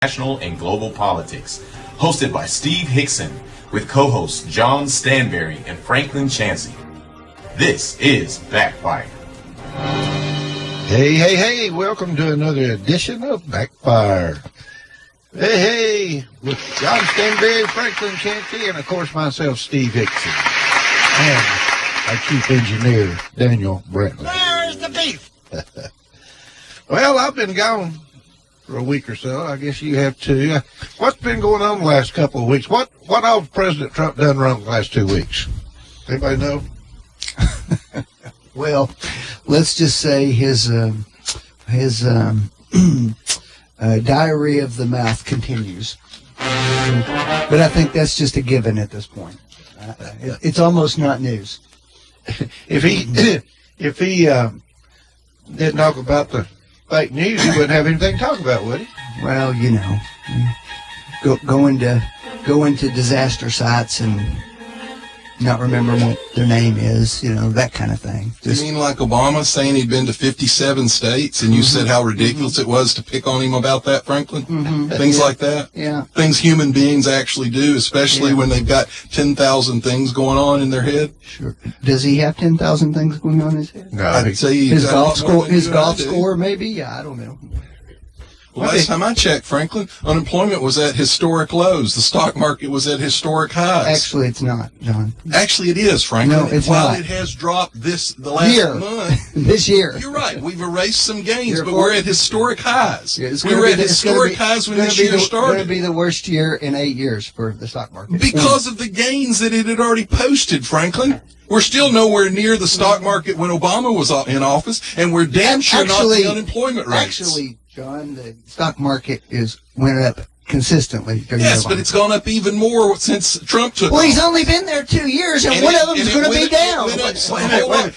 national and global politics, hosted by Steve Hickson, with co-hosts John Stanberry and Franklin Chansey. This is Backfire. Hey, welcome to another edition of Backfire. Hey, with John Stanberry, Franklin Chansey, and of course myself, Steve Hickson, and our chief engineer, Daniel Brantley. Where's the beef? Well, I've been gone for a week or so. I guess you have too. What's been going on the last couple of weeks? What all President Trump done wrong the last 2 weeks? Anybody know? Well, let's just say his diarrhea of the mouth continues. But I think that's just a given at this point. It's almost not news. If he didn't talk about the fake news, he wouldn't have anything to talk about, would he? Well, you know, go into disaster sites and not remember what their name is, you know, that kind of thing. You mean like Obama saying he'd been to 57 states and you said how ridiculous it was to pick on him about that, Franklin? Things like that? Yeah. Things human beings actually do, especially when they've got 10,000 things going on in their head. Sure. Does he have 10,000 things going on in his head? No. I'd say His golf score, maybe? Yeah, I don't know. Well, last time I checked, Franklin, unemployment was at historic lows. The stock market was at historic highs. Actually, it's not, John. Actually, it is, Franklin. No, it's While not. it has dropped the last month. This year. You're right. We've erased some gains, but we're at historic highs. Yeah, we were at historic highs when this year started. It's going to be the worst year in 8 years for the stock market. Because of the gains that it had already posted, Franklin. We're still nowhere near the stock market when Obama was in office, and we're damn sure not the unemployment rates. Actually, John, the stock market went up consistently. Yes, but it's gone up even more since Trump took Well, off. he's only been there 2 years, and one of them is going to be down.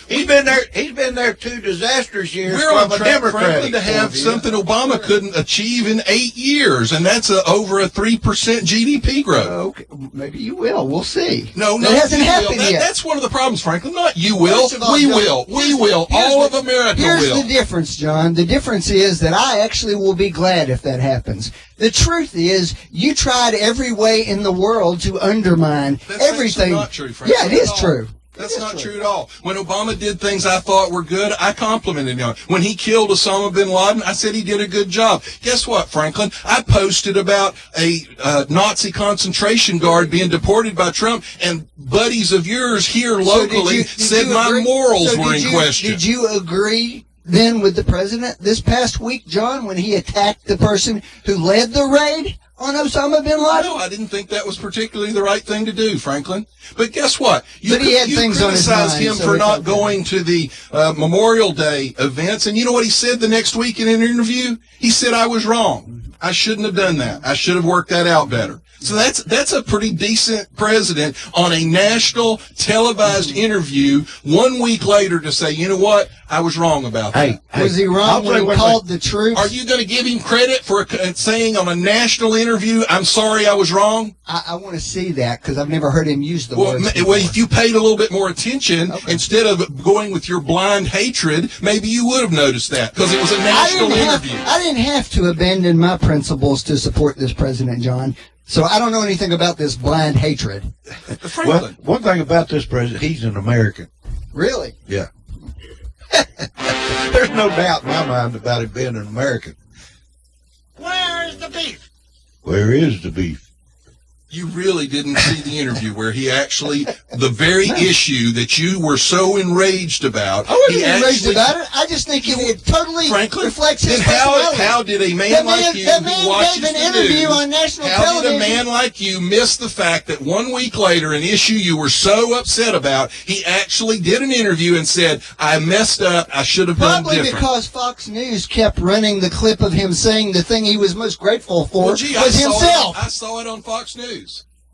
He's been there 2 disastrous years. We're on from a track, Democratic Franklin, to have something Obama couldn't achieve in 8 years, and that's over a 3% GDP growth. Okay, maybe you will. We'll see. No, it hasn't happened yet. That's one of the problems, Franklin. Not you will. First of all, We John, will. We will. All of America will. Here's the difference, John. The difference is that I actually will be glad if that happens. The truth is, you tried every way in the world to undermine everything. That's not true, Franklin. Yeah, it is true. That's not true at all. When Obama did things I thought were good, I complimented him. When he killed Osama bin Laden, I said he did a good job. Guess what, Franklin? I posted about a Nazi concentration guard being deported by Trump, and buddies of yours here locally said my morals were in question. Did you agree then with the president this past week, John, when he attacked the person who led the raid on Osama bin Laden? No, I didn't think that was particularly the right thing to do, Franklin. But guess what? You criticized him for not going to the Memorial Day events, and you know what he said the next week in an interview? He said, I was wrong. I shouldn't have done that. I should have worked that out better. So that's a pretty decent president on a national televised interview 1 week later to say, you know what, I was wrong about that. Hey, was he wrong when he called the troops? Are you going to give him credit for saying on a national interview, I'm sorry I was wrong? I want to see that because I've never heard him use the words. Well, if you paid a little bit more attention, instead of going with your blind hatred, maybe you would have noticed that because it was a national interview. I didn't have to abandon my principles to support this president, John. So I don't know anything about this blind hatred. Well, one thing about this president, he's an American. Really? Yeah. There's no doubt in my mind about him being an American. Where's the beef? Where is the beef? You really didn't see the interview where he actually, the very issue that you were so enraged about. I wasn't enraged about it. I just think it totally reflects his personality. How did a man like you who watches gave an interview on national television? How did a man like you miss the fact that 1 week later, an issue you were so upset about, he actually did an interview and said, I messed up, I should have done different. Probably because Fox News kept running the clip of him saying the thing he was most grateful for was himself. I saw it on Fox News.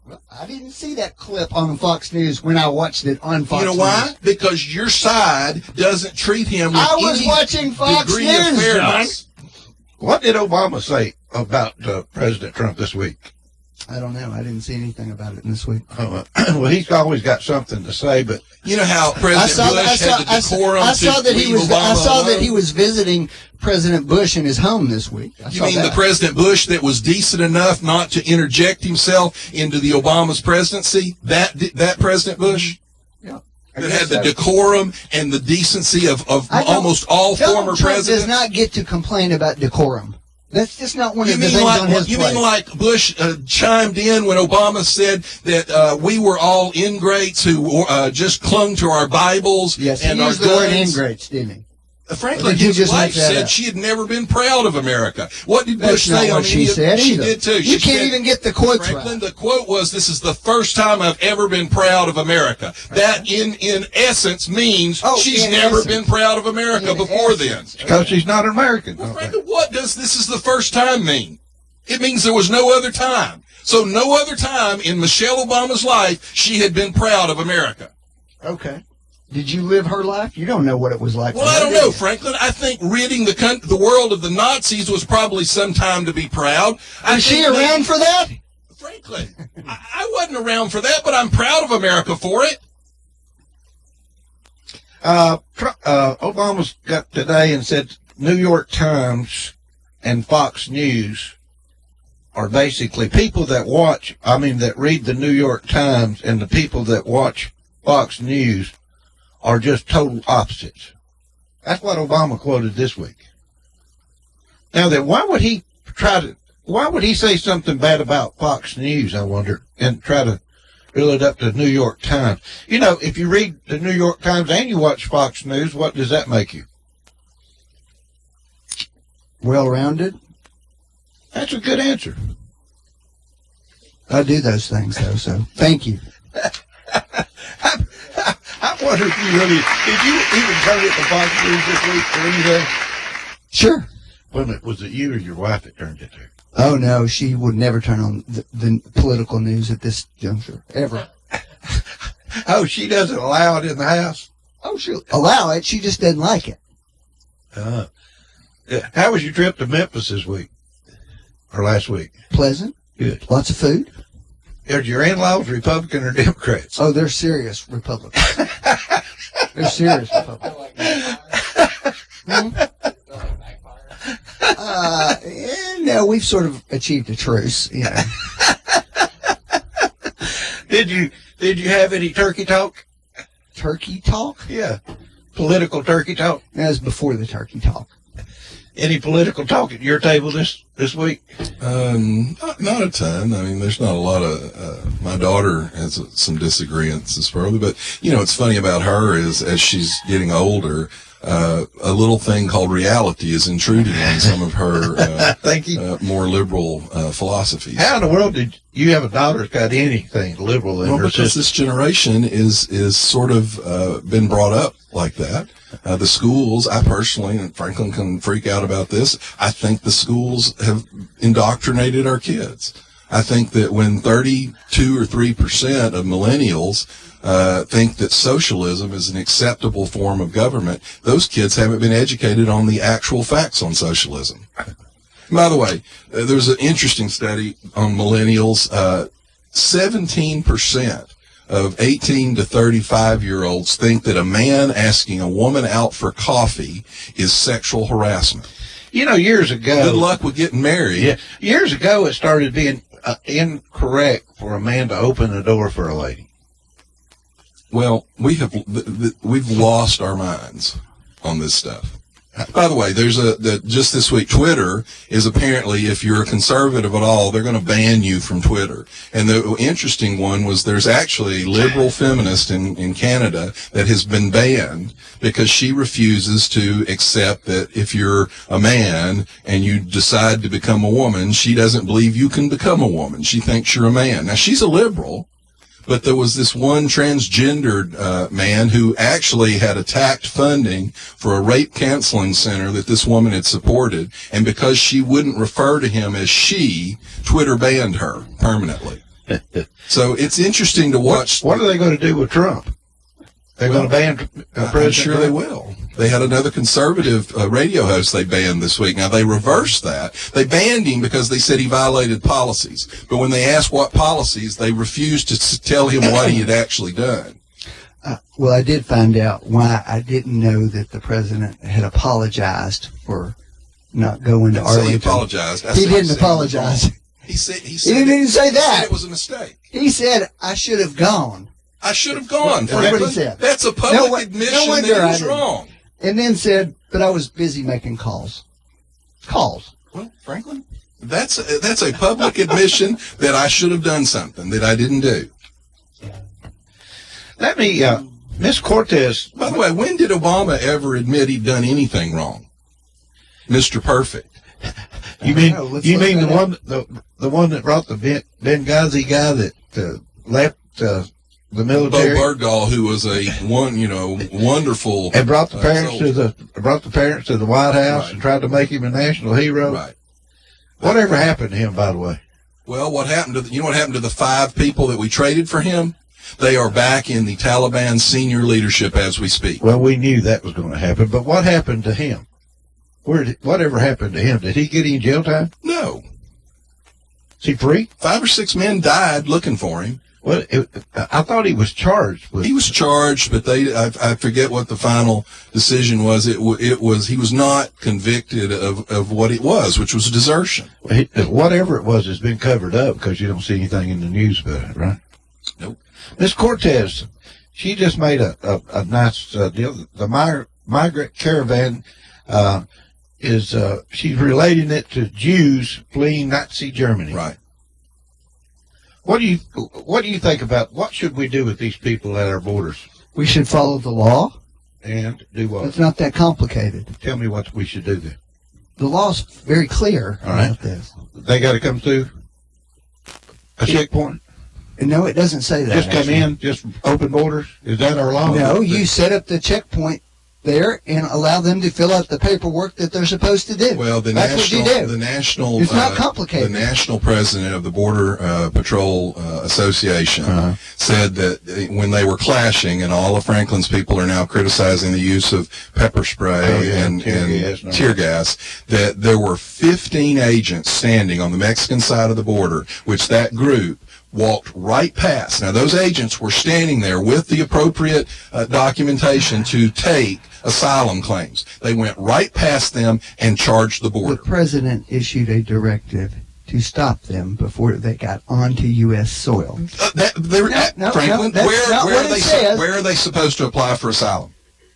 Well, I didn't see that clip on Fox News when I watched it on Fox News. You know why? Because your side doesn't treat him with any watching Fox degree News, of fairness. What did Obama say about President Trump this week? I don't know. I didn't see anything about it this week. Well, he's always got something to say, but You know how President Bush had the decorum I saw to that he leave was. Obama I saw that alone? he was visiting President Bush in his home this week. You mean the President Bush that was decent enough not to interject himself into the Obama's presidency? That President Bush? Yeah. That had the decorum and the decency of almost all Donald former Trump presidents? does not get to complain about decorum. That's just not one You of the mean things like on his you plate. mean like Bush chimed in when Obama said that we were all ingrates who just clung to our Bibles Yes, he and our used the word guns? ingrates, didn't he? Franklin, Did you his just wife make that said up? she had never been proud of America. What did That's Bush not say what on she any of- said She either. did too. You She can't said, even get the quotes Franklin, right. the quote was, "This is the first time I've ever been proud of America." That, in essence, means she's in never essence. been proud of America In before essence. because he's not American. then. Well, Franklin, what does "this is the first time" mean? It means there was no other time. So no other time in Michelle Obama's life she had been proud of America. Okay. Did you live her life? You don't know what it was like. Well, for I her, don't do know, you? Franklin. I think ridding the world of the Nazis was probably some time to be proud. Was she around for that? Franklin, I wasn't around for that, but I'm proud of America for it. Obama's got today and said New York Times and Fox News are basically people that read the New York Times and the people that watch Fox News are just total opposites. That's what Obama quoted this week. Now then, why would he say something bad about Fox News, I wonder, and try to build it up to the New York Times? You know, if you read the New York Times and you watch Fox News, what does that make you? Well-rounded. That's a good answer. I do those things, though, so thank you. I wonder if you really, did you even turn it to Fox News this week or anything? Sure. Was it you or your wife that turned it there? Oh, no, she would never turn on the political news at this juncture, ever. Oh, she doesn't allow it in the house? Oh, she'll allow it. She just doesn't like it. Yeah. How was your trip to Memphis this week? Or last week? Pleasant. Good. Lots of food. Are your in-laws Republican or Democrats? Oh, they're serious Republicans. They're serious Republicans. No, we've sort of achieved a truce, you know. Did you have any turkey talk? Turkey talk? Yeah. Political turkey talk? That was before the turkey talk. Any political talk at your table this week? Not a ton. I mean, there's not a lot of, my daughter has some disagreements as further, but, you know, what's funny about her is as she's getting older, a little thing called reality is intruding on some of her, Thank you. more liberal, philosophies. How in the world did you have a daughter that's got anything liberal in Well, her because system? this generation is sort of been brought up like that. The schools, I personally, and Franklin can freak out about this, I think the schools have indoctrinated our kids. I think that when 32 or 3% of millennials think that socialism is an acceptable form of government, those kids haven't been educated on the actual facts on socialism. By the way, there's an interesting study on millennials. 17% of 18 to 35-year-olds think that a man asking a woman out for coffee is sexual harassment. You know, years ago. Good luck with getting married. Yeah, years ago it started being incorrect for a man to open the door for a lady. Well, we've lost our minds on this stuff. By the way, there's just this week, Twitter is apparently, if you're a conservative at all, they're going to ban you from Twitter. And the interesting one was there's actually a liberal feminist in Canada that has been banned because she refuses to accept that if you're a man and you decide to become a woman, she doesn't believe you can become a woman. She thinks you're a man. Now, she's a liberal. But there was this one transgendered man who actually had attacked funding for a rape counseling center that this woman had supported. And because she wouldn't refer to him as she, Twitter banned her permanently. So it's interesting to watch. What are they going to do with Trump? They're going to ban President I'm sure Trump? they will. They had another conservative radio host they banned this week. Now, they reversed that. They banned him because they said he violated policies. But when they asked what policies, they refused to tell him what he had actually done. Well, I did find out why I didn't know that the president had apologized for not going to Arlington. He apologized. He didn't apologize. He said he didn't say that. He said it was a mistake. He said, I should have gone. I should have gone, That's what he Franklin. said. That's a public admission that he was wrong. And then said, but I was busy making calls. Calls. Well, Franklin, that's a public admission that I should have done something that I didn't do. Let me, Miss Cortez. By the way, when did Obama ever admit he'd done anything wrong? Mr. Perfect. You mean the one that brought the Benghazi guy that left the military? Bo Bergdahl, who was a wonderful and brought the parents soldier. to the White House Right. and tried to make him a national hero. Right. Whatever happened to him, by the way? Well, what happened to the 5 people that we traded for him? They are back in the Taliban senior leadership as we speak. Well, we knew that was going to happen, but what happened to him? Whatever happened to him? Did he get any jail time? No. Is he free? 5 or 6 men died looking for him. Well, I thought he was charged with. He was charged, but I forget what the final decision was. It was he was not convicted of what it was, which was desertion. Whatever it was has been covered up because you don't see anything in the news about it, right? Nope. Miss Cortez, she just made a nice deal. The migrant caravan she's relating it to Jews fleeing Nazi Germany. Right. What do you think about what should we do with these people at our borders? We should follow the law. And do what? It's not that complicated. Tell me what we should do then. The law's very clear All right. about this. They got to come through a checkpoint? No, it doesn't say that. Just come in, just open borders? Is that our law? No, you set up the checkpoint there and allow them to fill out the paperwork that they're supposed to do. Well, That's what you do. It's not complicated. The national president of the Border Patrol Association said that when they were clashing, and all of Franklin's people are now criticizing the use of pepper spray and tear gas, that there were 15 agents standing on the Mexican side of the border, which that group walked right past. Now, those agents were standing there with the appropriate documentation to take asylum claims. They went right past them and charged the border. The president issued a directive to stop them before they got onto U.S. soil. Franklin, where are they supposed to apply for asylum?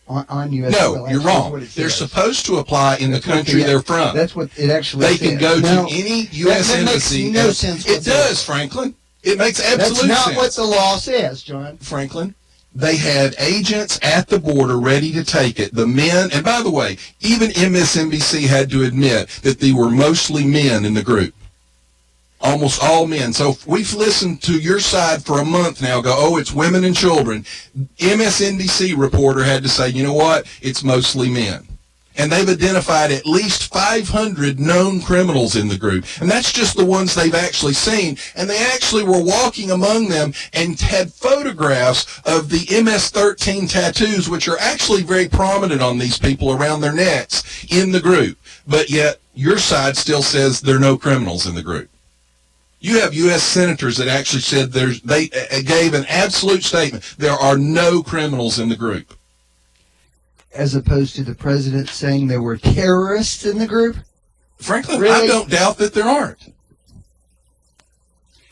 On U.S. soil. No, you're wrong. They're supposed to apply in the country they're from. That's what it actually They says. can go to any U.S. embassy. That makes no sense. It does, Franklin. It makes absolute sense. That's not what the law says, John. Franklin, they had agents at the border ready to take it. The men, and by the way, even MSNBC had to admit that they were mostly men in the group. Almost all men. So we've listened to your side for a month now, go, oh, it's women and children. MSNBC reporter had to say, you know what? It's mostly men. And they've identified at least 500 known criminals in the group. And that's just the ones they've actually seen. And they actually were walking among them and had photographs of the MS-13 tattoos, which are actually very prominent on these people around their necks in the group. But yet, your side still says there are no criminals in the group. You have U.S. senators that actually said they gave an absolute statement. There are no criminals in the group. As opposed to the president saying there were terrorists in the group? Franklin, Really? I don't doubt that there aren't.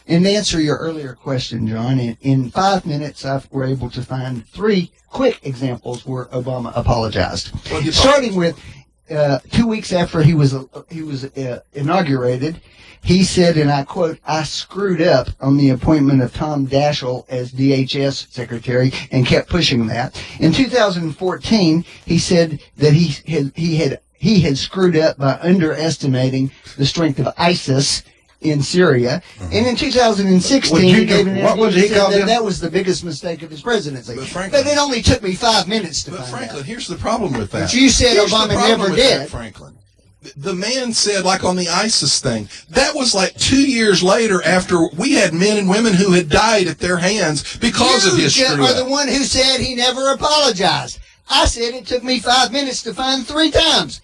And to answer your earlier question, John, in 5 minutes, I were able to find 3 quick examples where Obama apologized. Starting with 2 weeks after he was inaugurated, he said, and I quote, "I screwed up on the appointment of Tom Daschle as DHS secretary and kept pushing that." In 2014, he said that he had screwed up by underestimating the strength of ISIS in Syria. And in 2016, he gave an interview and said that was the biggest mistake of his presidency. But it only took me 5 minutes to find out. But Franklin, here's the problem with that. But you said Obama never did. Franklin. The man said, like on the ISIS thing, that was like 2 years later after we had men and women who had died at their hands because of his screw-up. You are the one who said he never apologized. I said it took me 5 minutes to find 3 times.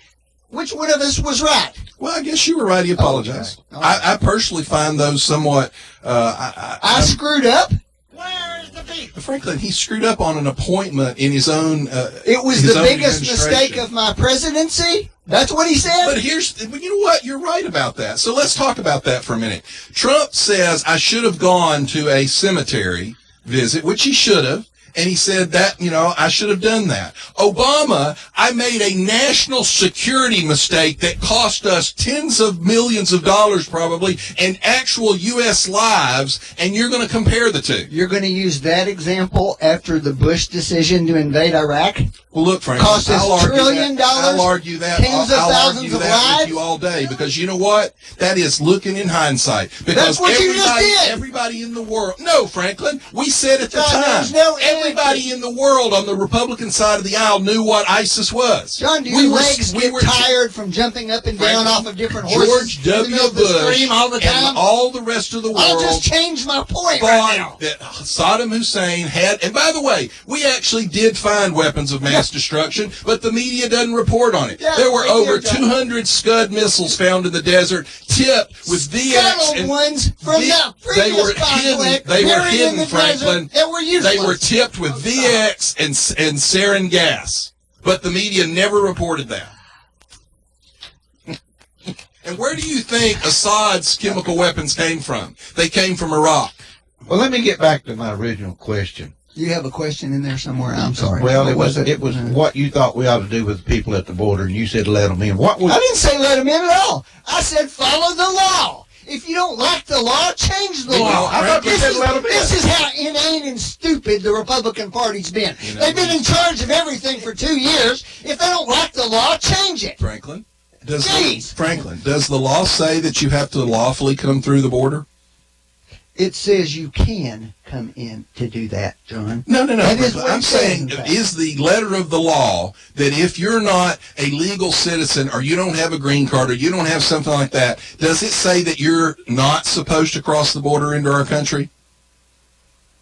Which one of us was right? Well, I guess you were right. He apologized. Okay. All right. I personally find those somewhat. I screwed up. Where's the beef? Franklin, he screwed up on an appointment in his own. It was his the own biggest mistake administration. of my presidency. That's what he said. But you know what? You're right about that. So let's talk about that for a minute. Trump says I should have gone to a cemetery visit, which he should have. And he said that, I should have done that. Obama, I made a national security mistake that cost us tens of millions of dollars probably and actual U.S. lives, and you're going to compare the two. You're going to use that example after the Bush decision to invade Iraq? Well, look, Frank, Cost us $1 trillion, I'll argue that. tens of I'll thousands argue of that lives? with you all day because you know what? That is looking in hindsight. Because That's what you just did. Everybody in the world. No, Franklin, we said at the John, time. there's no Everybody in the world on the Republican side of the aisle knew what ISIS was. John, do your legs get tired from jumping up and down off of different horses? George W. in the middle of the Bush stream all the time? and all the rest of the world. I'll just change my point right now. thought that Saddam Hussein had, and by the way, we actually did find weapons of mass destruction, but the media doesn't report on it. Yeah, there were they over did, John. 200 Scud missiles found in the desert, tipped with VX. Scuttled And ones from the they previous were conflict, hidden. They were buried in hidden, the Franklin. desert, that were useless. They were tipped with VX and sarin gas, but the media never reported that. And where do you think Assad's chemical weapons came from? They came from Iraq. Well, let me get back to my original question. You have a question in there somewhere? I'm sorry. Well, What it was what you thought we ought to do with the people at the border, and you said let them in. What was? I didn't say let them in at all. I said follow the law. If you don't like the law, change the law. I thought you said let them in. This is how inane and stupid the Republican Party's been. They've been in charge of everything for 2 years. If they don't like the law, change it. Franklin, does Jeez. the law say that you have to lawfully come through the border? It says you can come in to do that, John. No. That is what I'm it says, saying, in fact. is the letter of the law that if you're not a legal citizen or you don't have a green card or you don't have something like that, does it say that you're not supposed to cross the border into our country?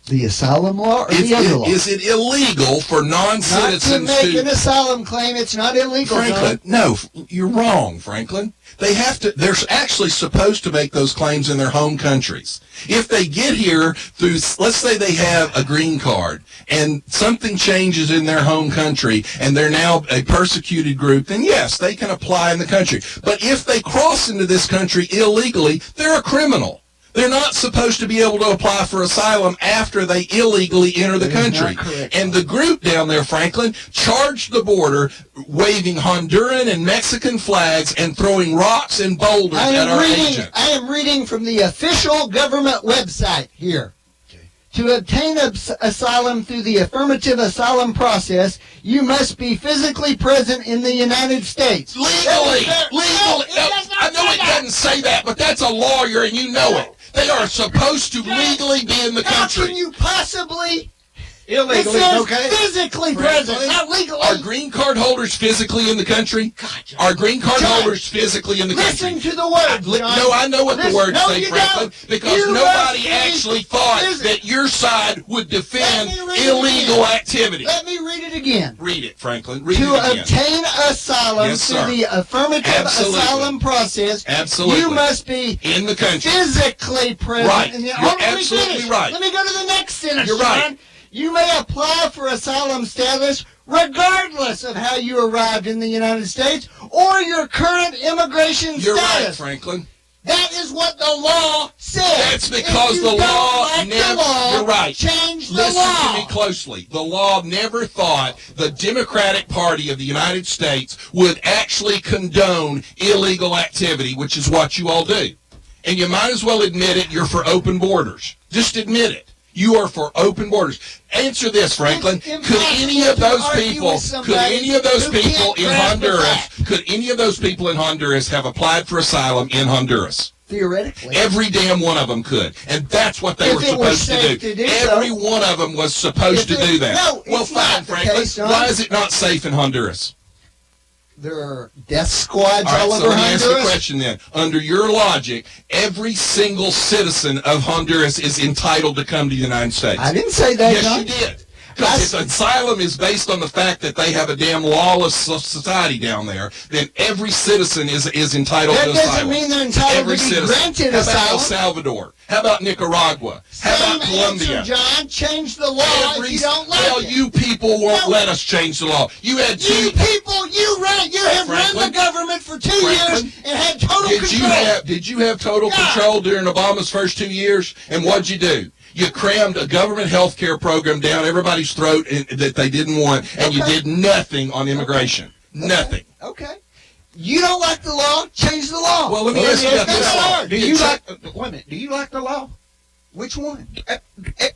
The asylum law or the other law? Is it illegal for Not to non-citizens make an asylum claim. It's not illegal, Franklin, John. no, you're wrong, Franklin. They have to, they're actually supposed to make those claims in their home countries. If they get here through, let's say they have a green card and something changes in their home country and they're now a persecuted group, then yes, they can apply in the country. But if they cross into this country illegally, they're a criminal. They're not supposed to be able to apply for asylum after they illegally enter the country. And the group down there, Franklin, charged the border, waving Honduran and Mexican flags and throwing rocks and boulders at our agent. I am reading from the official government website here. To obtain asylum through the affirmative asylum process, you must be physically present in the United States. Legally! No, I know it doesn't say that, but that's a lawyer and you know it. They are supposed to legally be in the How can country. you possibly... Illegally, it says okay? physically present, not legally. Are green card holders physically in the country? Are green card John, holders physically in the country? Listen to the words, John. No, I know what the words No, say, you Franklin, don't. because You nobody must be actually thought physically- that your side would defend Let me read it illegal again. activity. Let me read it again. Read it, Franklin. Read To it again. obtain asylum Yes, through sir. the affirmative Absolutely. asylum process, Absolutely. you must be In the country. physically present. Right. And You're let me absolutely finish. right. Let me go to the next sentence, You're right. John. You may apply for asylum status regardless of how you arrived in the United States or your current immigration You're right, status. Franklin. That is what the law says. That's because If you the don't law like never. the law, You're right. change the Listen law. to me closely. The law never thought the Democratic Party of the United States would actually condone illegal activity, which is what you all do. And you might as well admit it. You're for open borders. Just admit it. You are for open borders. Answer this, Franklin. It's Could any of those impossible to argue people, with somebody who can't in grasp the Honduras, fact. could any of those people in Honduras have applied for asylum in Honduras? Theoretically. Every damn one of them could. And that's what they If were it was supposed safe to do. to do so. Every one of them was supposed to If it- do that. no, well, it's fine, not the Franklin. case, John. Why is it not safe in Honduras? There are death squads All right, all so over let me ask you a Honduras. question then. Under your logic, every single citizen of Honduras is entitled to come to the United States. I didn't say that, Yes, John. you did. Because if asylum is based on the fact that they have a damn lawless society down there, then every citizen is entitled That to doesn't asylum. mean they're entitled Every to be citizen. granted How about El asylum? Salvador? How about Nicaragua? How about Same Colombia? answer, John. Change the law if you don't like well, it. you people won't No. let us change the law. You had You people, you have run Franklin? the government for 2 years Franklin? and had total Did you control. have total Yeah. control during Obama's first 2 years? And what'd you do? You crammed a government health care program down everybody's throat that they didn't want, and you Okay. did nothing on immigration. Nothing. Okay. You don't like the law? Change the law. Well, let me ask you about this. hard. Do you like? Wait a minute. Do you like the law? Which one?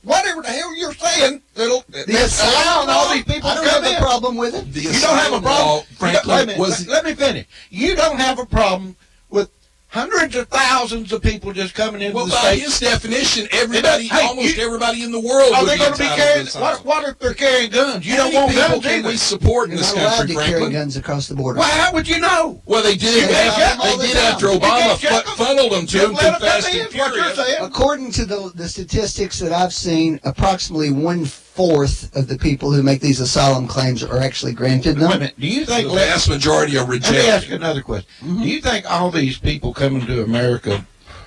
Whatever the hell you're saying, The that's allowing all these people I to don't come have in. a problem with it. The You don't have a asylum problem. law, Franklin, Wait a was minute, let me finish. You don't have a problem with hundreds of thousands of people just coming into well, the by state. his definition, everybody, Hey, almost you- everybody in the world Are would they be going to be entitled carrying? to asylum. What if they're carrying guns? You How don't many want people guns can either. we support in You're this not allowed country, to carry Franklin? guns across the border. Well, how would you know? Well, they did. You can't check all They the did time. after You Obama can't check them. funneled them to Just them let too them fast come in, and is what you're furious. saying. According to the statistics that I've seen, approximately 1/4 of the people who make these asylum claims are actually granted Wait a them. minute. Do you The think? vast majority are Let me ask rejected. you another question. Do you think all these people coming to America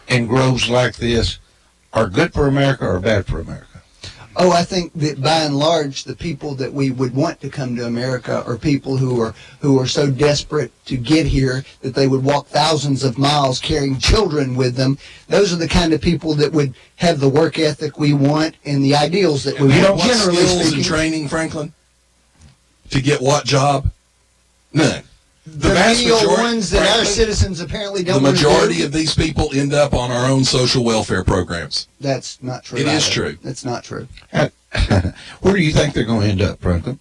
in groves like this are good for America or bad for America? Oh, I think that by and large, the people that we would want to come to America are people who are so desperate to get here that they would walk thousands of miles carrying children with them. Those are the kind of people that would have the work ethic we want and the ideals that we want. What Generally skills and speaking, training, Franklin? To get what job? None. the menial ones that our Franklin, citizens apparently the don't want to do. majority of these people end up on our own social welfare programs. That's not true. It is either. true. That's not true. Where do you think they're going to end up, Franklin?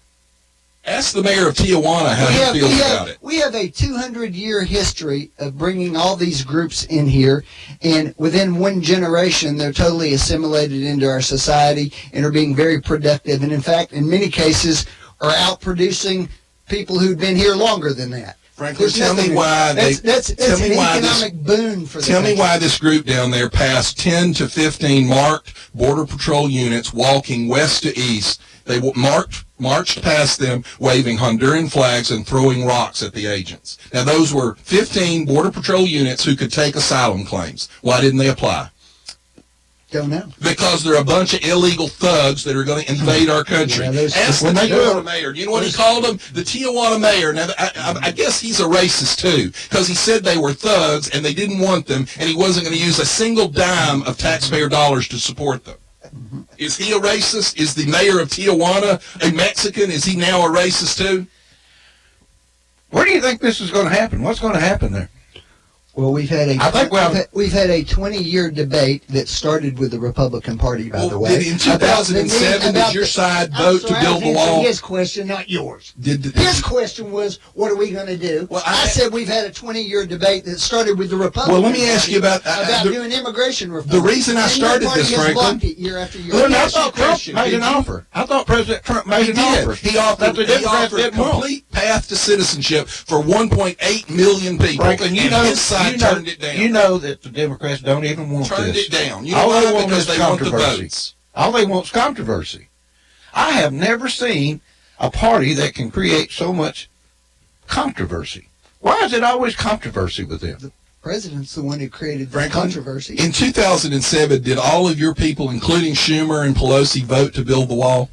Ask the mayor of Tijuana how he feels about it. We have a 200-year history of bringing all these groups in here, and within one generation, they're totally assimilated into our society and are being very productive, and in fact, in many cases, are outproducing people who've been here longer than that. Franklin, There's tell me nothing- why they. That's tell an me why this. economic boon for the Tell me country. why this group down there passed 10 to 15 marked Border Patrol units walking west to east. They marched past them, waving Honduran flags and throwing rocks at the agents. Now, those were 15 Border Patrol units who could take asylum claims. Why didn't they apply? Don't know. Because they're a bunch of illegal thugs that are going to invade our country. Yeah, those- Ask the when they Tijuana do- mayor. You know what he called them? The Tijuana mayor. Now, I guess he's a racist, too, because he said they were thugs and they didn't want them, and he wasn't going to use a single dime of taxpayer dollars to support them. Is he a racist? Is the mayor of Tijuana a Mexican? Is he now a racist, too? Where do you think this is going to happen? What's going to happen there? Well, we've had I think we've had a 20-year debate that started with the Republican Party, by the way. In 2007, did your side vote to build the wall? His question, not yours. Did His question was, what are we going to do? Well, I said we've had a 20-year debate that started with the Republican Well, let me ask you about doing immigration reform. the reason I And started your party this, has Franklin. blocked it year after year. Let me I ask you a thought Trump question. made Did an you- offer. I thought President Trump made He an did. offer. He offered, that the he Democrats offered didn't want. complete path to citizenship for 1.8 million people. Franklin, and his side turned it down. You know that the Democrats don't even want Turned this. it down. You know All they why? want Because is they want the controversy. votes. All they want is controversy. I have never seen a party that can create so much controversy. Why is it always controversy with them? The president's the one who created the Franklin, controversy. In 2007, did all of your people, including Schumer and Pelosi, vote to build the wall?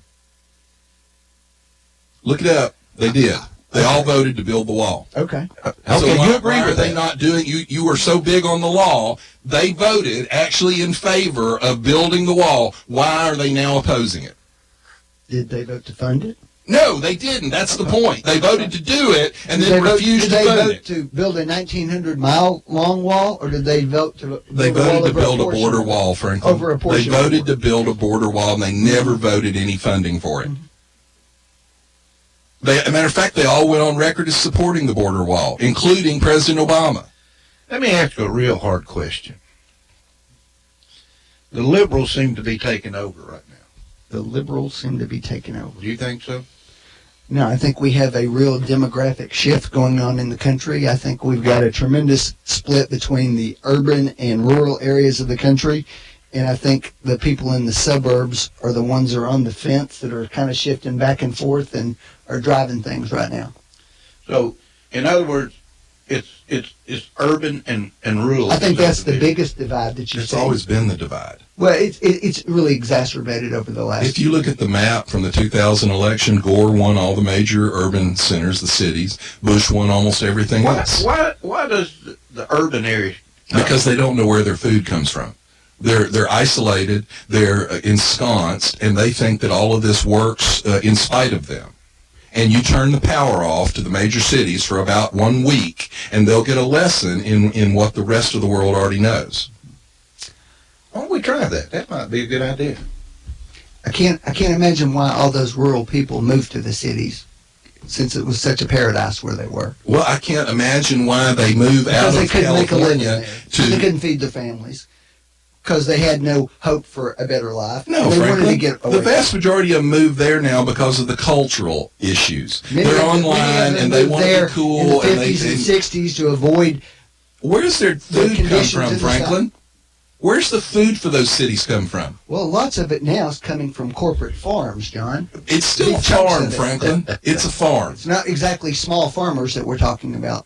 Look it up. They did. They all voted to build the wall. Okay. Okay, So you why agree are with they that? not doing? You were so big on the law. They voted actually in favor of building the wall. Why are they now opposing it? Did they vote to fund it? No, they didn't. That's the point. They voted to do it and Did then they refused vote, to did they fund vote it. to build a 1,900-mile long wall, or did they vote to They build a wall voted to over build a portion? border wall, Franklin. Over a They portion of the voted border. to build a border wall, and they never voted any funding for it. As a matter of fact, they all went on record as supporting the border wall, including President Obama. Let me ask you a real hard question. The liberals seem to be taking over right now. The liberals seem to be taking over. Do you think so? No, I think we have a real demographic shift going on in the country. I think we've got a tremendous split between the urban and rural areas of the country. And I think the people in the suburbs are the ones that are on the fence that are kind of shifting back and forth and are driving things right now. So, in other words, it's urban and rural. I think that's the biggest divide that you see. It's always been the divide. Well, it's really exacerbated over the last. If you look at the map from the 2000 election, Gore won all the major urban centers, the cities. Bush won almost everything else. Why does the urban area? Because they don't know where their food comes from. They're isolated, they're ensconced, and they think that all of this works in spite of them. And you turn the power off to the major cities for about 1 week, and they'll get a lesson in what the rest of the world already knows. Why don't we try that? That might be a good idea. I can't imagine why all those rural people moved to the cities, since it was such a paradise where they were. Well, I can't imagine why they move out Because they of couldn't make a living California there. They to. couldn't feed their families because they had no hope for a better life. No, they wanted to Franklin, get away. the vast majority of them move there now because of the cultural issues. Many They're of them online and they moved want to there be cool. in the and 50s and 60s to avoid. Where's their food come conditions from, in the Franklin? Where's the food for those cities come from? Well, lots of it now is coming from corporate farms, John. It's still a Big chunks farm, of it. Franklin. It's a farm. It's not exactly small farmers that we're talking about.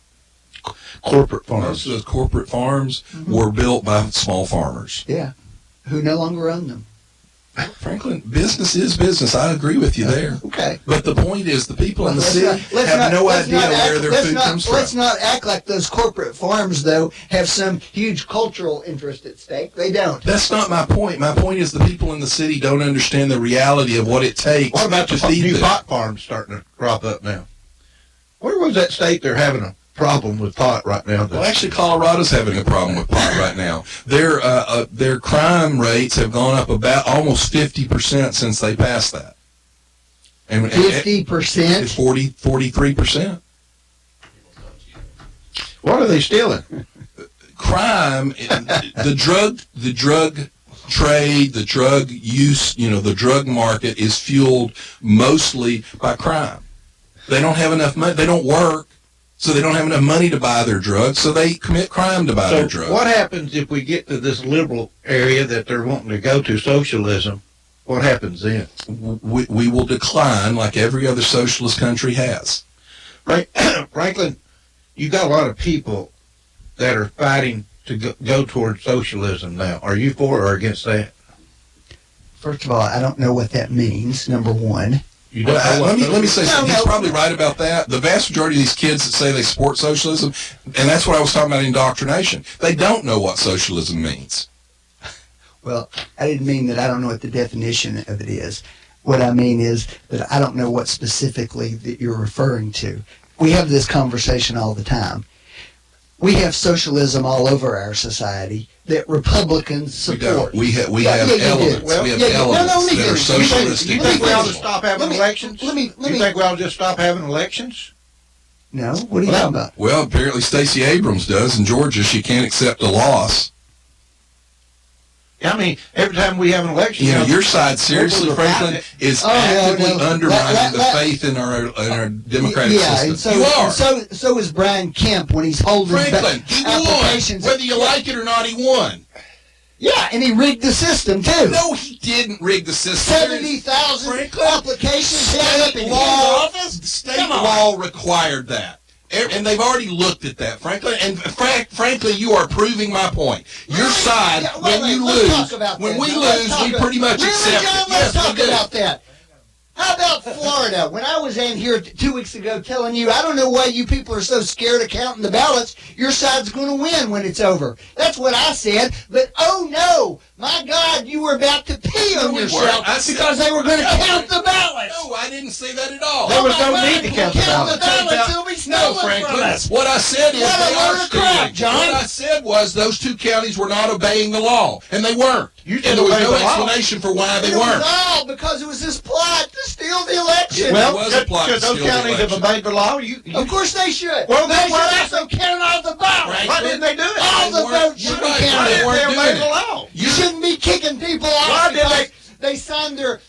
Corporate Most farms. of those corporate farms were built by small farmers. Yeah, who no longer own them. Franklin, business is business. I agree with you there. Okay. But the point is, the people in the Let's city not- have no let's idea not where act- their let's food not- comes from. Let's not act like those corporate farms, though, have some huge cultural interest at stake. They don't. That's not my point. My point is the people in the city don't understand the reality of what it takes What about to the feed new them. pot farms starting to crop up now? Where was that state they're having a problem with pot right now? Well, actually, Colorado's having a problem with pot right now. Their crime rates have gone up about almost 50% since they passed that. And 50%? 43%. What are they stealing? Crime, the drug trade, the drug use, the drug market is fueled mostly by crime. They don't have enough money. They don't work. So they don't have enough money to buy their drugs, so they commit crime to buy their drugs. What happens if we get to this liberal area that they're wanting to go to, socialism? What happens then? We will decline like every other socialist country has. Franklin, you got a lot of people that are fighting to go towards socialism now. Are you for or against that? First of all, I don't know what that means, number one. You don't know Well, what let me say No, something. He's no. probably right about that. The vast majority of these kids that say they support socialism, and that's what I was talking about indoctrination, they don't know what socialism means. Well, I didn't mean that I don't know what the definition of it is. What I mean is that I don't know what specifically that you're referring to. We have this conversation all the time. We have socialism all over our society that Republicans support. We have Yeah, elements. you do. We have Well, yeah, elements no, let me that are finish. socialistic. You think we ought to people. stop having Let me- elections? let me- You think we ought to just stop having elections? No? What are you talking about? Well, apparently Stacey Abrams does in Georgia. She can't accept a loss. I mean, every time we have an election, Your side, seriously, Franklin, is Oh, no, actively no. undermining the Let- faith in our democratic Yeah, system. and so, you are. and so is Brian Kemp when he's holding Franklin, he won. applications. Whether you like it or not, he won. Yeah, and he rigged the system, too. No, he didn't rig the system. 70,000 Franklin, applications down up in his office? State Come on. law required that. And they've already looked at that, Franklin. And frankly, you are proving my point. Your side, Yeah, when wait, you let's lose, talk about when that. we Now, let's lose, talk we about- pretty much Really, accept John, it. let's Yes, we talk do. about that. How about Florida? When I was in here 2 weeks ago telling you, I don't know why you people are so scared of counting the ballots. Your side's going to win when it's over. That's what I said. But oh no, my God, you were about to pee on we yourself weren't. I said- because they were going to count the ballots. No, I didn't say that at all. There was Oh, no my need God, to we'll count the count the ballots. ballots. It'll be No, stolen from Franklin. us. What I said is What a they load are of crap, stealing. John. What I said was those two counties were not obeying the law, and they weren't. You And said there was obey no the law. explanation for why they It was weren't. all because it was this plot to steal the election. Well, Well, was a plot to because those steal the counties have election. obeyed the law. You Of course they should. Well, they then should why also count all the ballots. why didn't they do it? All the votes should be Right, Why counted. didn't weren't they doing obey it. the law? You shouldn't be kicking people off Why did because they signed their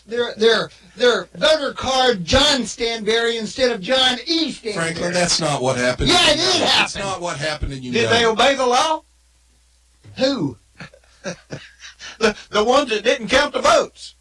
voter card John Stanberry instead of John E. Stanberry. Frankly, that's not what happened. Yeah, it did That's happen. not what happened, and you Did know they it. obey the law? Who? the ones that didn't count the votes.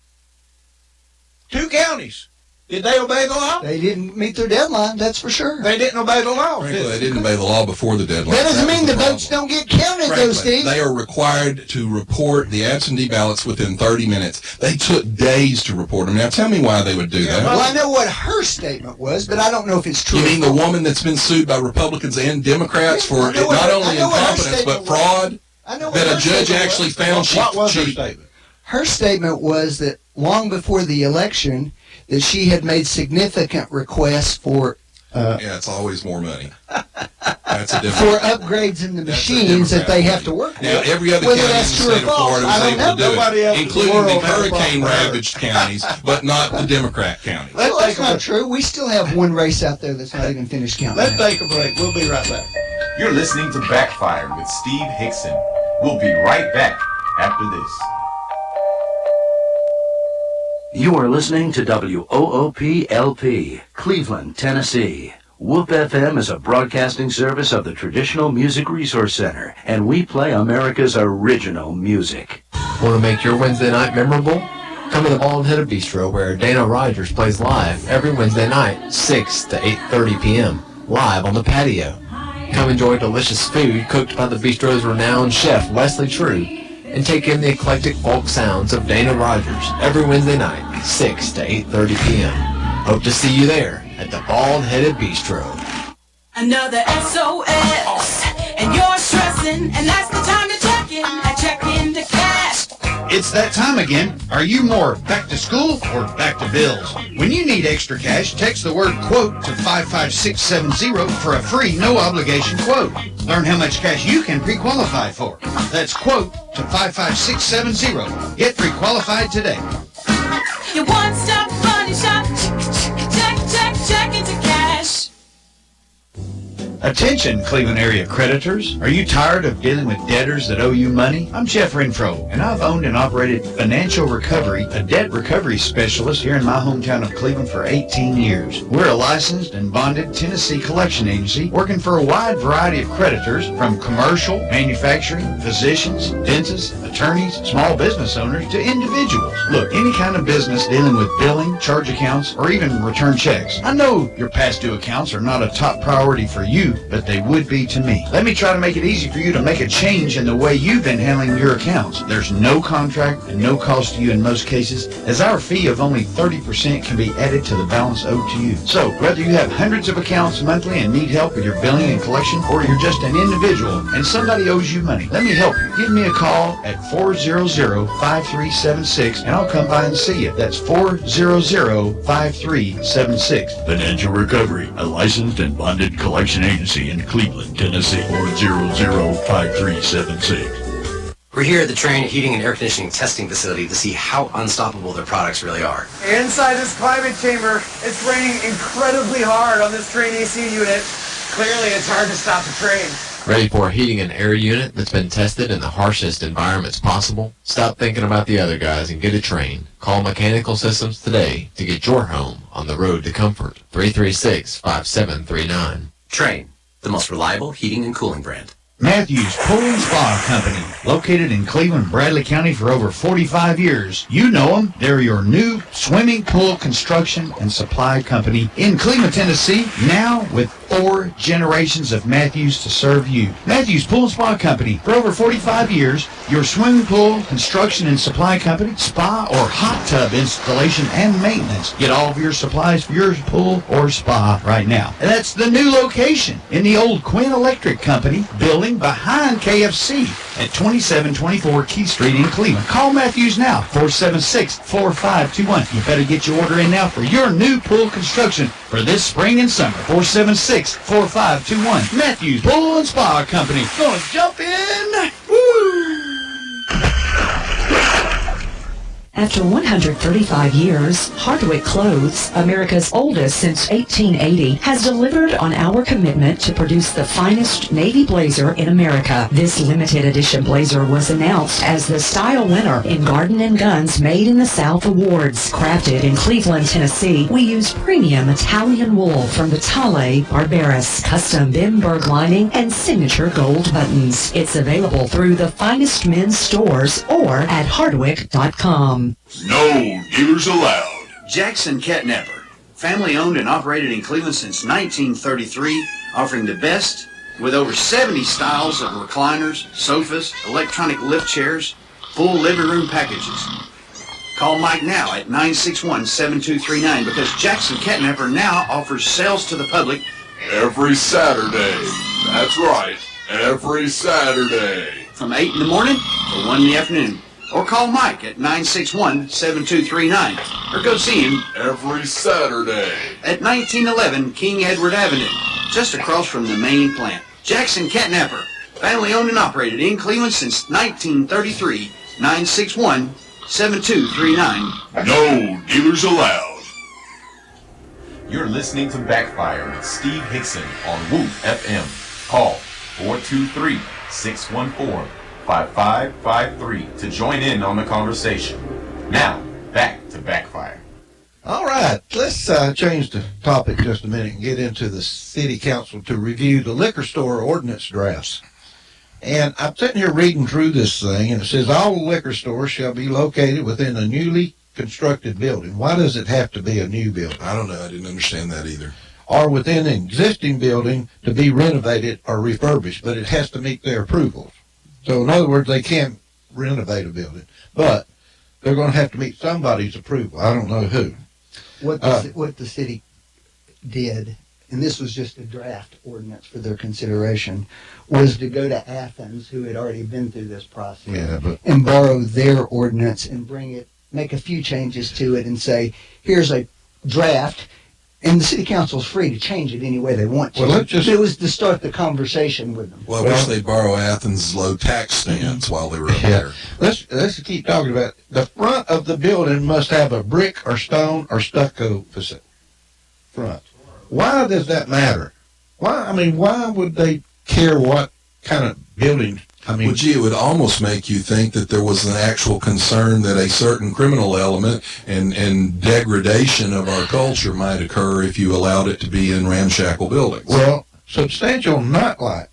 2 counties. Did they obey the law? They didn't meet their deadline, that's for sure. They didn't obey the law. Frankly, they didn't obey the law before the deadline. That doesn't mean the problem. votes don't get counted, though, Frankly, Steve. they are required to report the absentee ballots within 30 minutes. They took days to report them. Now, tell me why they would do that. Well, I know what her statement was, but I don't know if it's true. You mean the woman that's been sued by Republicans and Democrats for not only incompetence but fraud? That a judge actually found she... What was her statement? Her statement was that long before the election, that she had made significant requests for yeah, it's always more money. That's a different... for upgrades in the machines that they have to work with. Now, every other Whether county in the that's true or state of false, Florida I was don't able to know. do Nobody else it, in the including world the has a problem with hurricane-ravaged counties, but not the Democrat counties. Well, that's not true. We still have one race out there that's not even finished counting. Let's take a break. We'll be right back. You're listening to Backfire with Steve Hickson. We'll be right back after this. You are listening to WOOP-LP, Cleveland, Tennessee. WOOP FM is a broadcasting service of the Traditional Music Resource Center, and we play America's original music. Want to make your Wednesday night memorable? Come to the Bald-Headed Bistro, where Dana Rogers plays live every Wednesday night, 6 to 8:30 p.m., live on the patio. Come enjoy delicious food cooked by the bistro's renowned chef, Wesley True, and take in the eclectic folk sounds of Dana Rogers every Wednesday night, 6 to 8:30 p.m. Hope to see you there at the Bald-Headed Bistro. Another SOS, and you're stressing, and that's the time to check in. I check into cash. It's that time again. Are you more back to school or back to bills? When you need extra cash, text the word quote to 55670 for a free, no-obligation quote. Learn how much cash you can pre-qualify for. That's quote to 55670. Get pre-qualified today. Your one-stop money shop. Check into cash. Attention, Cleveland area creditors. Are you tired of dealing with debtors that owe you money? I'm Jeff Renfro, and I've owned and operated Financial Recovery, a debt recovery specialist here in my hometown of Cleveland for 18 years. We're a licensed and bonded Tennessee collection agency working for a wide variety of creditors, from commercial, manufacturing, physicians, dentists, attorneys, small business owners, to individuals. Look, any kind of business dealing with billing, charge accounts, or even return checks. I know your past due accounts are not a top priority for you, but they would be to me. Let me try to make it easy for you to make a change in the way you've been handling your accounts. There's no contract and no cost to you in most cases, as our fee of only 30% can be added to the balance owed to you. So, whether you have hundreds of accounts monthly and need help with your billing and collection, or you're just an individual and somebody owes you money, let me help you. Give me a call at 400-5376 and I'll come by and see you. That's 400-5376. Financial Recovery, a licensed and bonded collection agency in Cleveland, Tennessee. 400-5376. We're here at the Trane Heating and Air Conditioning Testing Facility to see how unstoppable their products really are. Inside this climate chamber, it's raining incredibly hard on this Trane AC unit. Clearly, it's hard to stop the train. Ready for a heating and air unit that's been tested in the harshest environments possible? Stop thinking about the other guys and get a Trane. Call Mechanical Systems today to get your home on the road to comfort. 336-5739. Trane, the most reliable heating and cooling brand. Matthews Pool and Spa Company, located in Cleveland, Bradley County for over 45 years. You know them. They're your new swimming pool construction and supply company in Cleveland, Tennessee, now with 4 generations of Matthews to serve you. Matthews Pool and Spa Company, for over 45 years, your swimming pool construction and supply company, spa or hot tub installation and maintenance. Get all of your supplies for your pool or spa right now. And that's the new location in the old Quinn Electric Company building behind KFC at 2724 Key Street in Cleveland. Call Matthews now, 476-4521. You better get your order in now for your new pool construction for this spring and summer. 476-4521. Matthews Pool and Spa Company. Gonna jump in. Woo! After 135 years, Hardwick Clothes, America's oldest since 1880, has delivered on our commitment to produce the finest navy blazer in America. This limited edition blazer was announced as the style winner in Garden & Guns Made in the South Awards. Crafted in Cleveland, Tennessee, we use premium Italian wool from the Tale Barberis, custom Bimberg lining, and signature gold buttons. It's available through the finest men's stores or at hardwick.com. No dealers allowed. Jackson Catnapper, family owned and operated in Cleveland since 1933, offering the best with over 70 styles of recliners, sofas, electronic lift chairs, full living room packages. Call Mike now at 961-7239 because Jackson Catnapper now offers sales to the public Every Saturday. That's right. Every Saturday. from 8 in the morning to 1 in the afternoon. Or call Mike at 961-7239 or go see him Every Saturday. at 1911 King Edward Avenue, just across from the main plant. Jackson Catnapper, family owned and operated in Cleveland since 1933, 961-7239. No dealers allowed. You're listening to Backfire with Steve Hickson on Whoop FM. Call 423-614-5553 to join in on the conversation. Now, back to Backfire. All right, let's change the topic just a minute and get into the city council to review the liquor store ordinance drafts. And I'm sitting here reading through this thing, and it says all liquor stores shall be located within a newly constructed building. Why does it have to be a new building? I don't know. I didn't understand that either. Or within an existing building to be renovated or refurbished, but it has to meet their approvals. So in other words, they can't renovate a building, but they're going to have to meet somebody's approval. I don't know who. What the city did, and this was just a draft ordinance for their consideration, was to go to Athens, who had already been through this process, and borrow their ordinance and bring it, make a few changes to it and say, here's a draft, and the city council's free to change it any way they want to. Well, it was to start the conversation with them. Well, I wish they'd borrow Athens' low tax stance while they were up there. Let's keep talking about it. The front of the building must have a brick or stone or stucco front. Why does that matter? Why would they care what kind of building? Well, gee, it would almost make you think that there was an actual concern that a certain criminal element and degradation of our culture might occur if you allowed it to be in ramshackle buildings. Well, substantial nightlight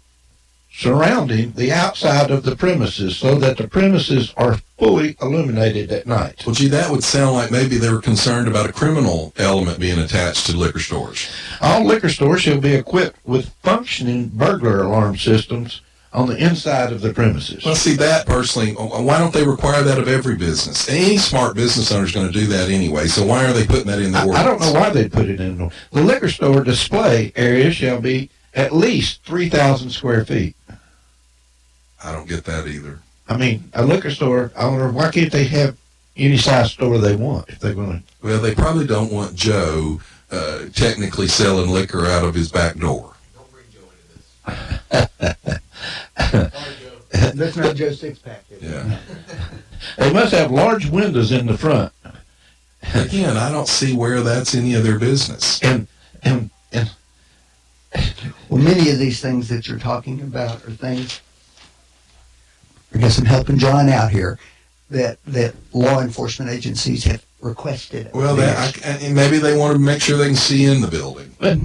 surrounding the outside of the premises so that the premises are fully illuminated at night. Well, gee, that would sound like maybe they were concerned about a criminal element being attached to liquor stores. All liquor stores shall be equipped with functioning burglar alarm systems on the inside of the premises. Well, see, that personally, why don't they require that of every business? Any smart business owner is going to do that anyway, so why are they putting that in the ordinance? I don't know why they put it in. The liquor store display area shall be at least 3,000 square feet. I don't get that either. I mean, a liquor store owner, why can't they have any size store they want if they're going to? Well, they probably don't want Joe technically selling liquor out of his back door. Don't bring Joe into this. That's not Joe Sixpack. Yeah. They must have large windows in the front. Again, I don't see where that's any of their business. And well, many of these things that you're talking about are things, I guess I'm helping John out here, that law enforcement agencies have requested. Well, and maybe they want to make sure they can see in the building. But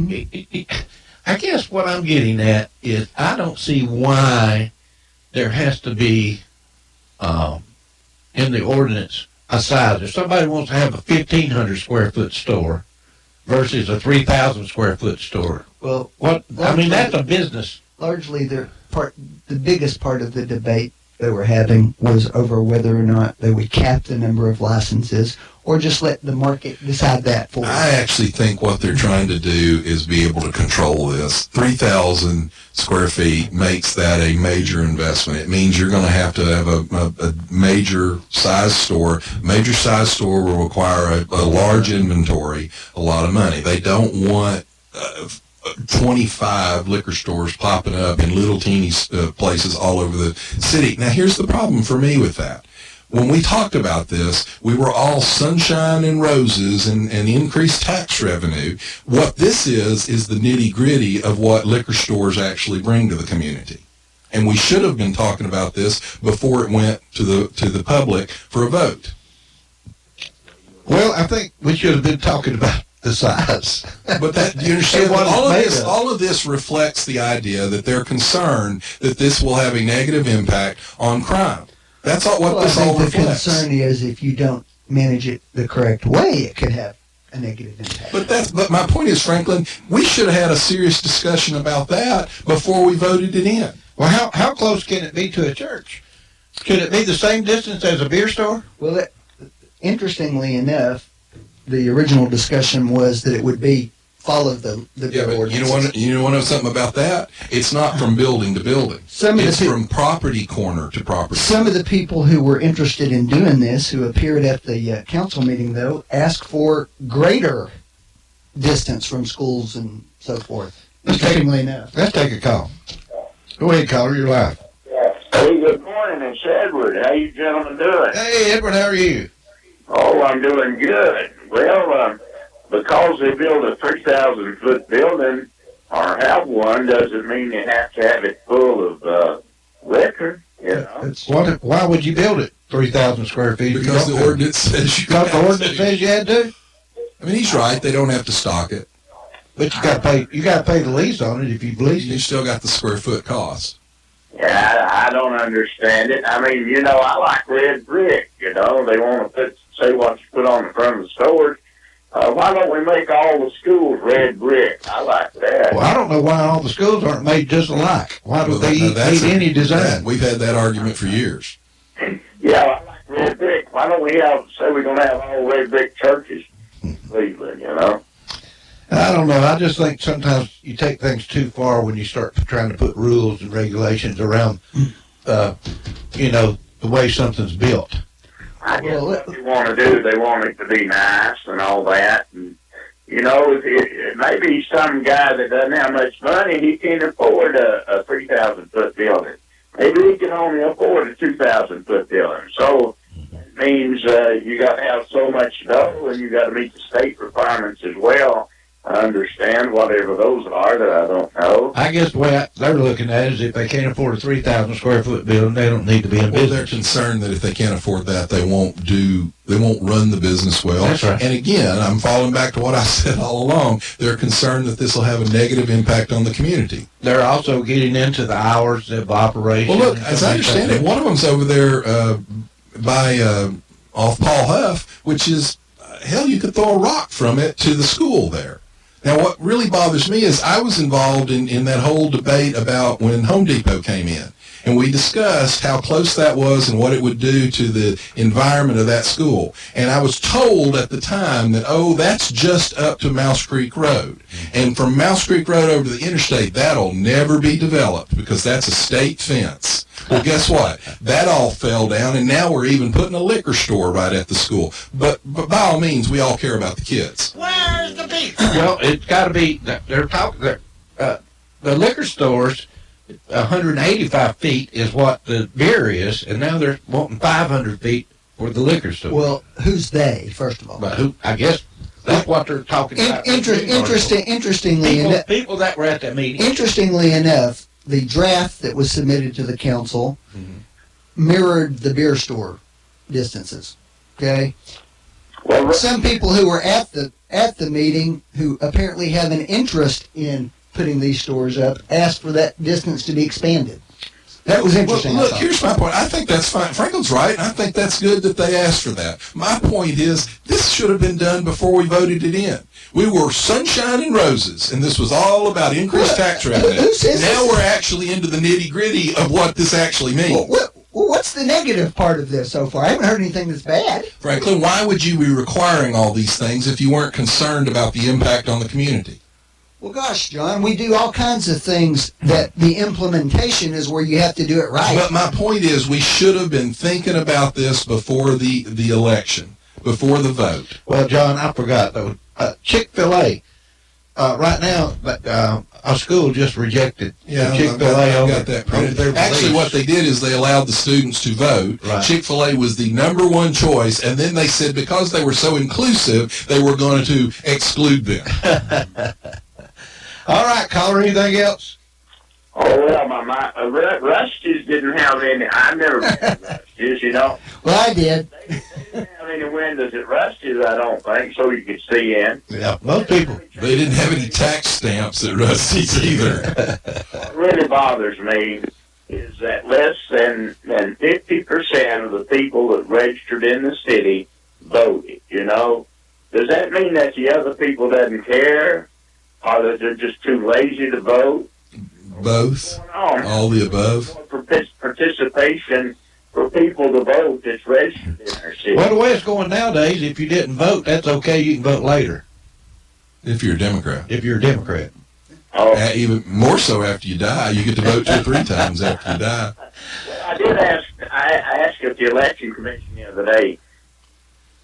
I guess what I'm getting at is I don't see why there has to be in the ordinance a size. If somebody wants to have a 1,500 square foot store versus a 3,000 square foot store, well, that's a business. Largely, the biggest part of the debate they were having was over whether or not they would cap the number of licenses or just let the market decide that for them. I actually think what they're trying to do is be able to control this. 3,000 square feet makes that a major investment. It means you're going to have a major size store. Major size store will require a large inventory, a lot of money. They don't want 25 liquor stores popping up in little teeny places all over the city. Now, here's the problem for me with that. when we talked about this, we were all sunshine and roses and increased tax revenue. What this is the nitty-gritty of what liquor stores actually bring to the community. And we should have been talking about this before it went to the public for a vote. Well, I think we should have been talking about the size. But that, you understand, all of this reflects the idea that they're concerned that this will have a negative impact on crime. That's all what this all reflects. The concern is if you don't manage it the correct way, it could have a negative impact. But my point is, Franklin, we should have had a serious discussion about that before we voted it in. Well, how close can it be to a church? Should it be the same distance as a beer store? Well, interestingly enough, the original discussion was that it would follow the but ordinances. you want to know something about that? It's not from building to building. It's from property corner to property. Some of the people who were interested in doing this, who appeared at the council meeting, though, asked for greater distance from schools and so forth. Interestingly enough. Let's take a call. Go ahead, caller. You're live. Hey, good morning. It's Edward. How you gentlemen doing? Hey, Edward. How are you? Oh, I'm doing good. Well, because they build a 3,000-foot building or have one doesn't mean they have to have it full of liquor, you know. Why would you build it 3,000 square feet? Because the ordinance says you have to. The ordinance says you had to? I mean, he's right. They don't have to stock it. But you got to pay. You got to pay the lease on it if you lease it. You still got the square foot cost. Yeah, I don't understand it. I mean, you know, I like red brick. You know, they want to say what you put on the front of the stores. Why don't we make all the schools red brick? I like that. Well, I don't know why all the schools aren't made just alike. Why do they need any design? We've had that argument for years. Yeah, I like red brick. Why don't we say we're going to have all red brick churches in Cleveland, you know? I don't know. I just think sometimes you take things too far when you start trying to put rules and regulations around, you know, the way something's built. I guess what they want to do, they want it to be nice and all that. And, you know, maybe some guy that doesn't have much money, he can't afford a 3,000-foot building. Maybe he can only afford a 2,000-foot building. So it means you got to have so much dough, and you got to meet the state requirements as well. I understand whatever those are that I don't know. I guess the way they're looking at it is if they can't afford a 3,000 square foot building, they don't need to be in business. Well, they're concerned that if they can't afford that, they won't run the business well. That's right. And again, I'm falling back to what I said all along. They're concerned that this will have a negative impact on the community. They're also getting into the hours of operation. Well, look, as I understand it, one of them's over there off Paul Huff, which is, hell, you could throw a rock from it to the school there. Now, what really bothers me is I was involved in that whole debate about when Home Depot came in. And we discussed how close that was and what it would do to the environment of that school. And I was told at the time that, that's just up to Mouse Creek Road. And from Mouse Creek Road over to the interstate, that'll never be developed because that's a state fence. Well, guess what? That all fell down, and now we're even putting a liquor store right at the school. But by all means, we all care about the kids. Where's the beef? Well, it's got to be, they're talking, the liquor stores, 185 feet is what the beer is, and now they're wanting 500 feet for the liquor store. Well, who's they, first of all? But who? I guess that's what they're talking about. Interestingly enough, people that were at that meeting. Interestingly enough, the draft that was submitted to the council mirrored the beer store distances. Okay. Well, some people who were at the meeting who apparently have an interest in putting these stores up asked for that distance to be expanded. That was interesting. Well, look, here's my point. I think that's fine. Franklin's right. I think that's good that they asked for that. My point is, this should have been done before we voted it in. We were sunshine and roses, and this was all about increased tax revenue. Now we're actually into the nitty-gritty of what this actually means. Well, what's the negative part of this so far? I haven't heard anything that's bad. Franklin, why would you be requiring all these things if you weren't concerned about the impact on the community? Well, gosh, John, we do all kinds of things that the implementation is where you have to do it right. But my point is we should have been thinking about this before the election, before the vote. Well, John, I forgot, though. Chick-fil-A right now, our school just rejected Yeah, Chick-fil-A. I got that printed. Actually, what they did is they allowed the students to vote. Right. Chick-fil-A was the number one choice, and then they said because they were so inclusive, they were going to exclude them. All right, caller, anything else? Oh, well, my Rusty's didn't have any. I never had Rusty's, you know. Well, I did. They didn't have any windows at Rusty's, I don't think, so you could see in. Yeah, most people. They didn't have any tax stamps at Rusty's either. What really bothers me is that less than 50% of the people that registered in the city voted, you know. Does that mean that the other people doesn't care, or that they're just too lazy to vote? Both. All the above. Participation for people to vote that's registered in our city. Well, the way it's going nowadays, if you didn't vote, that's okay. You can vote later. If you're a Democrat. If you're a Democrat. Oh. Even more so after you die. You get to vote 2 or 3 times after you die. Well, I did ask. I asked at the election commission the other day,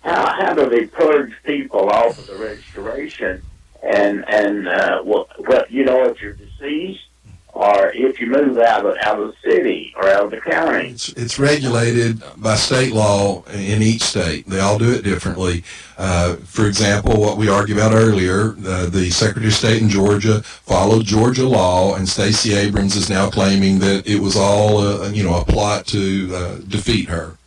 how do they purge people off of the registration? And what you know, if you're deceased, or if you move out of the city or out of the county. It's regulated by state law in each state. They all do it differently. For example, what we argued about earlier, the Secretary of State in Georgia followed Georgia law, and Stacey Abrams is now claiming that it was all a plot to defeat her.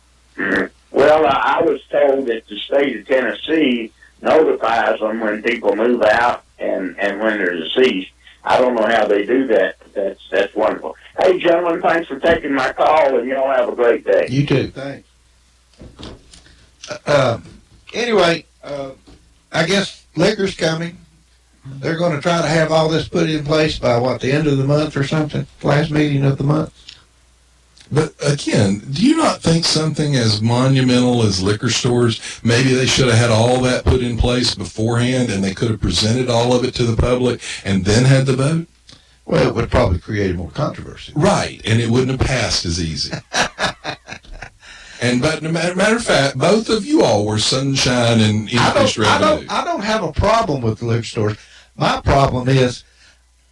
Well, I was told that the state of Tennessee notifies them when people move out and when they're deceased. I don't know how they do that. But that's wonderful. Hey, gentlemen, thanks for taking my call, and you all have a great day. You too. Thanks. Anyway, I guess liquor's coming. They're going to try to have all this put in place by, the end of the month or something? Last meeting of the month? But again, do you not think something as monumental as liquor stores, maybe they should have had all that put in place beforehand and they could have presented all of it to the public and then had the vote? Well, it would probably create more controversy. Right, and it wouldn't have passed as easy. But matter of fact, both of you all were sunshine and increased revenue. I don't have a problem with the liquor stores. My problem is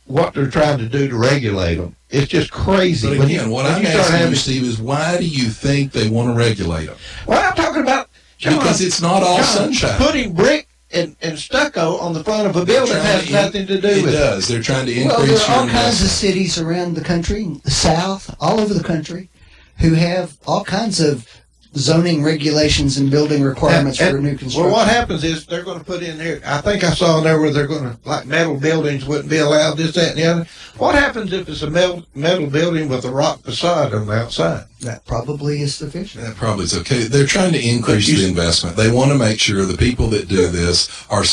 what they're trying to do to regulate them. It's just crazy. But again, what I'm asking you, Steve, is why do you think they want to regulate them? Well, I'm talking about, John, because it's not all sunshine. Putting brick and stucco on the front of a building has nothing to do with it. It does. They're trying to increase your investment. Well, there are all kinds of investment. cities around the country, the South, all over the country, who have all kinds of zoning regulations and building requirements for new construction. Well, what happens is they're going to put in there, I think I saw in there where they're going to, like metal buildings wouldn't be allowed, this, that, and the other. What happens if it's a metal building with a rock facade on the outside? That probably is sufficient. That probably is okay. They're trying to increase the investment. They want to make sure the people that do this are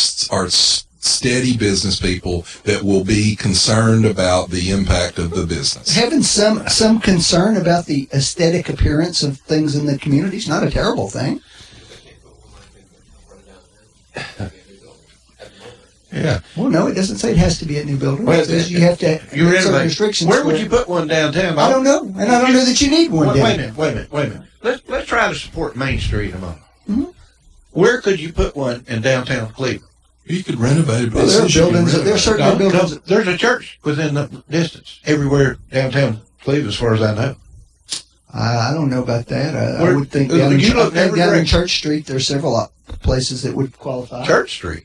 steady business people that will be concerned about the impact of the business. Having some concern about the aesthetic appearance of things in the community is not a terrible thing. Yeah. Well, no, it doesn't say it has to be a new building. Well, it says you have to have certain restrictions. Where would you put one downtown? I don't know, and I don't know that you need one. Wait a minute. Let's try to support Main Street a moment. Mm-hmm. Where could you put one in downtown Cleveland? You could renovate it. Well, there are buildings. There are certain buildings. There's a church within the distance everywhere downtown Cleveland, as far as I know. I don't know about that. I would think down in Church Street, there's several places that would qualify. Church Street.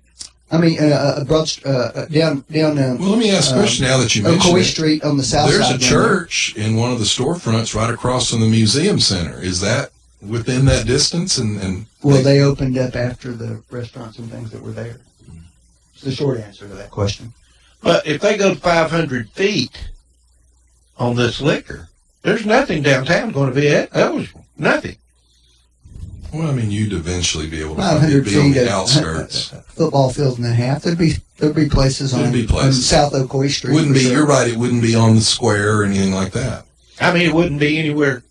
I mean, down. Well, let me ask a question now that you mentioned Ocoee Street on the south There's side. a church in one of the storefronts right across from the museum center. Is that within that distance? And well, they opened up after the restaurants and things that were there. It's the short answer to that question. But if they go 500 feet on this liquor, there's nothing downtown going to be eligible. Nothing. Well, I mean, you'd eventually be able to 500 be on feet the outskirts. Football field and a half. There'd be places on South Ocoee Street. Wouldn't be. Sure. You're right. It wouldn't be on the square or anything like that. I mean, it wouldn't be anywhere.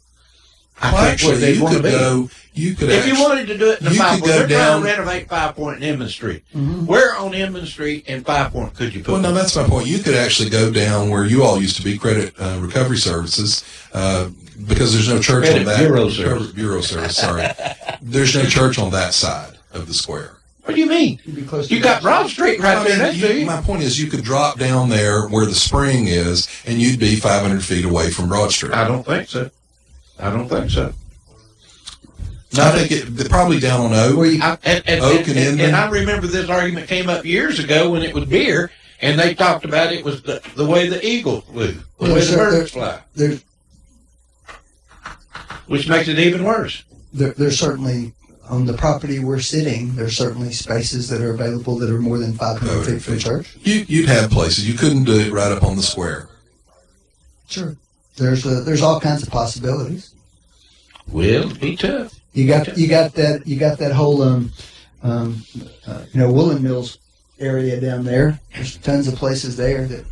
Actually, you could go. You could. If you wanted to do it in the 5 Point, they're trying to renovate 5 Point and Inman Street. Mm-hmm. Where on Inman Street and 5 Point could you put? Well, no, that's my point. You could actually go down where you all used to be, Credit Recovery Services, because there's no church on that Bureau Service. Sorry, there's no church on that side of the square. What do you mean? You'd be close. You got Broad Street right there next to you. My point is, you could drop down there where the spring is, and you'd be 500 feet away from Broad Street. I don't think so. I think it probably down on Oak. And I remember this argument came up years ago when it was beer, and they talked about it was the way the eagle flew, the way the birds fly, which makes it even worse. There's certainly, on the property we're sitting, there's certainly spaces that are available that are more than 500 feet from the church. You'd have places. You couldn't do it right up on the square. Sure. There's all kinds of possibilities. Will be tough. You got that whole Woolen Mills area down there. There's tons of places there that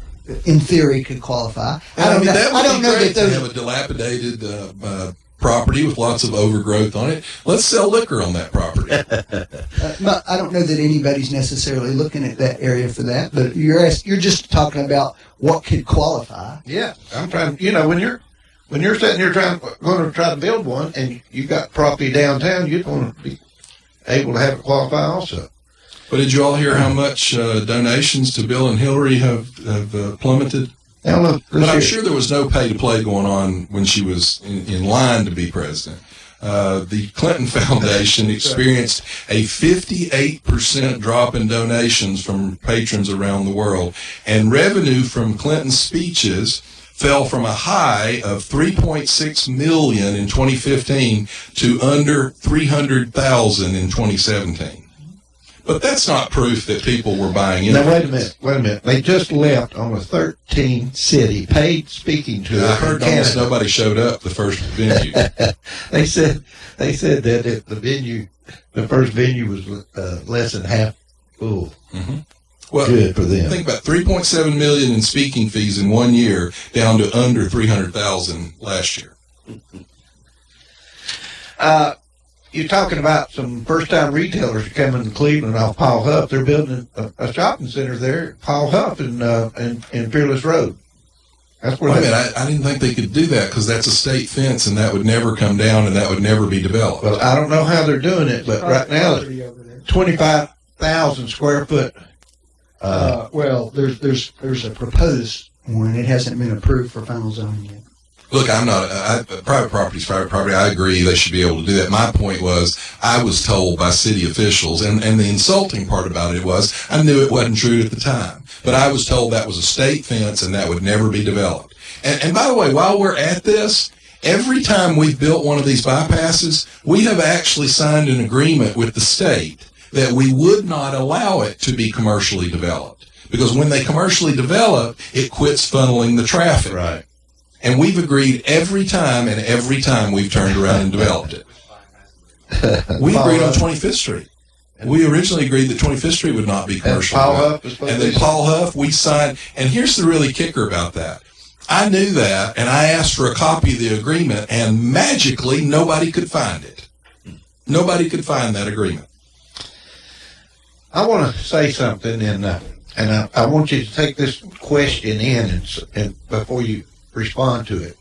in theory could qualify. I don't know that those have a dilapidated property with lots of overgrowth on it. Let's sell liquor on that property. I don't know that anybody's necessarily looking at that area for that, but you're just talking about what could qualify. Yeah, I'm trying. When you're sitting here going to try to build one, and you got property downtown, you're going to be able to have it qualify also. But did you all hear how much donations to Bill and Hillary have plummeted? But I'm sure there was no pay to play going on when she was in line to be president. The Clinton Foundation experienced a 58% drop in donations from patrons around the world, and revenue from Clinton's speeches fell from a high of $3.6 million in 2015 to under $300,000 in 2017. But that's not proof that people were buying into it. Now, wait a minute. They just left on a 13-city paid speaking tour. I heard almost nobody showed up the first venue. They said that the first venue was less than half full. Mm-hmm. Well, good for them. Think about $3.7 million in speaking fees in 1 year, down to under $300,000 last year. You're talking about some first-time retailers coming to Cleveland off Paul Huff. They're building a shopping center there, Paul Huff in Fearless Road. That's where. I didn't think they could do that because that's a state fence, and that would never come down, and that would never be developed. Well, I don't know how they're doing it, but right now, 25,000 square foot. Well, there's a proposed one. It hasn't been approved for final zoning yet. Look, I'm not, private property is private property. I agree they should be able to do that. My point was, I was told by city officials, and the insulting part about it was, I knew it wasn't true at the time, but I was told that was a state fence and that would never be developed. And by the way, while we're at this, every time we've built one of these bypasses, we have actually signed an agreement with the state that we would not allow it to be commercially developed. Because when they commercially develop, it quits funneling the traffic. Right. And we've agreed every time, and every time we've turned around and developed it. We agreed on 25th Street. We originally agreed that 25th Street would not be commercial. And then Paul Huff, we signed. And here's the really kicker about that. I knew that, and I asked for a copy of the agreement, and magically nobody could find it. Nobody could find that agreement. I want to say something, and I want you to take this question in and before you respond to it.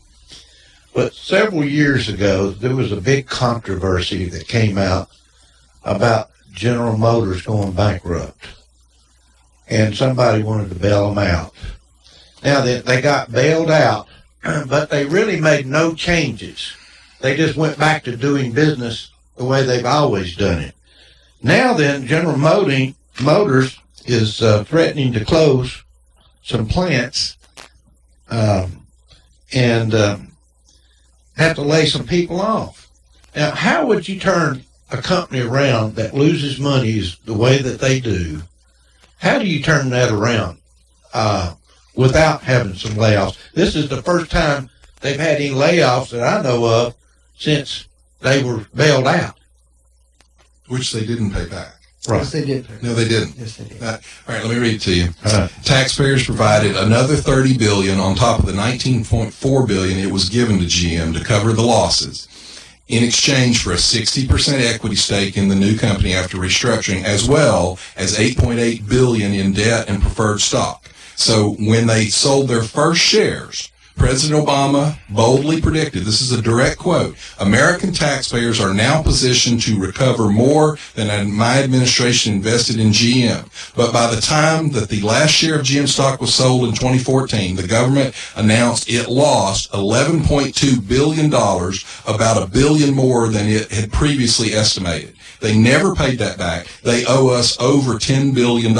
But several years ago, there was a big controversy that came out about General Motors going bankrupt, and somebody wanted to bail them out. Now, they got bailed out, but they really made no changes. They just went back to doing business the way they've always done it. Now then, General Motors is threatening to close some plants and have to lay some people off. Now, how would you turn a company around that loses money the way that they do? How do you turn that around without having some layoffs? This is the first time they've had any layoffs that I know of since they were bailed out. Which they didn't pay back. Right. Yes, they did. No, they didn't. Yes, they did. All right, let me read it to you. Taxpayers provided another $30 billion on top of the $19.4 billion it was given to GM to cover the losses in exchange for a 60% equity stake in the new company after restructuring, as well as $8.8 billion in debt and preferred stock. So when they sold their first shares President Obama boldly predicted, this is a direct quote, American taxpayers are now positioned to recover more than my administration invested in GM. But by the time that the last share of GM stock was sold in 2014, the government announced it lost $11.2 billion, about $1 billion more than it had previously estimated. They never paid that back. They owe us over $10 billion.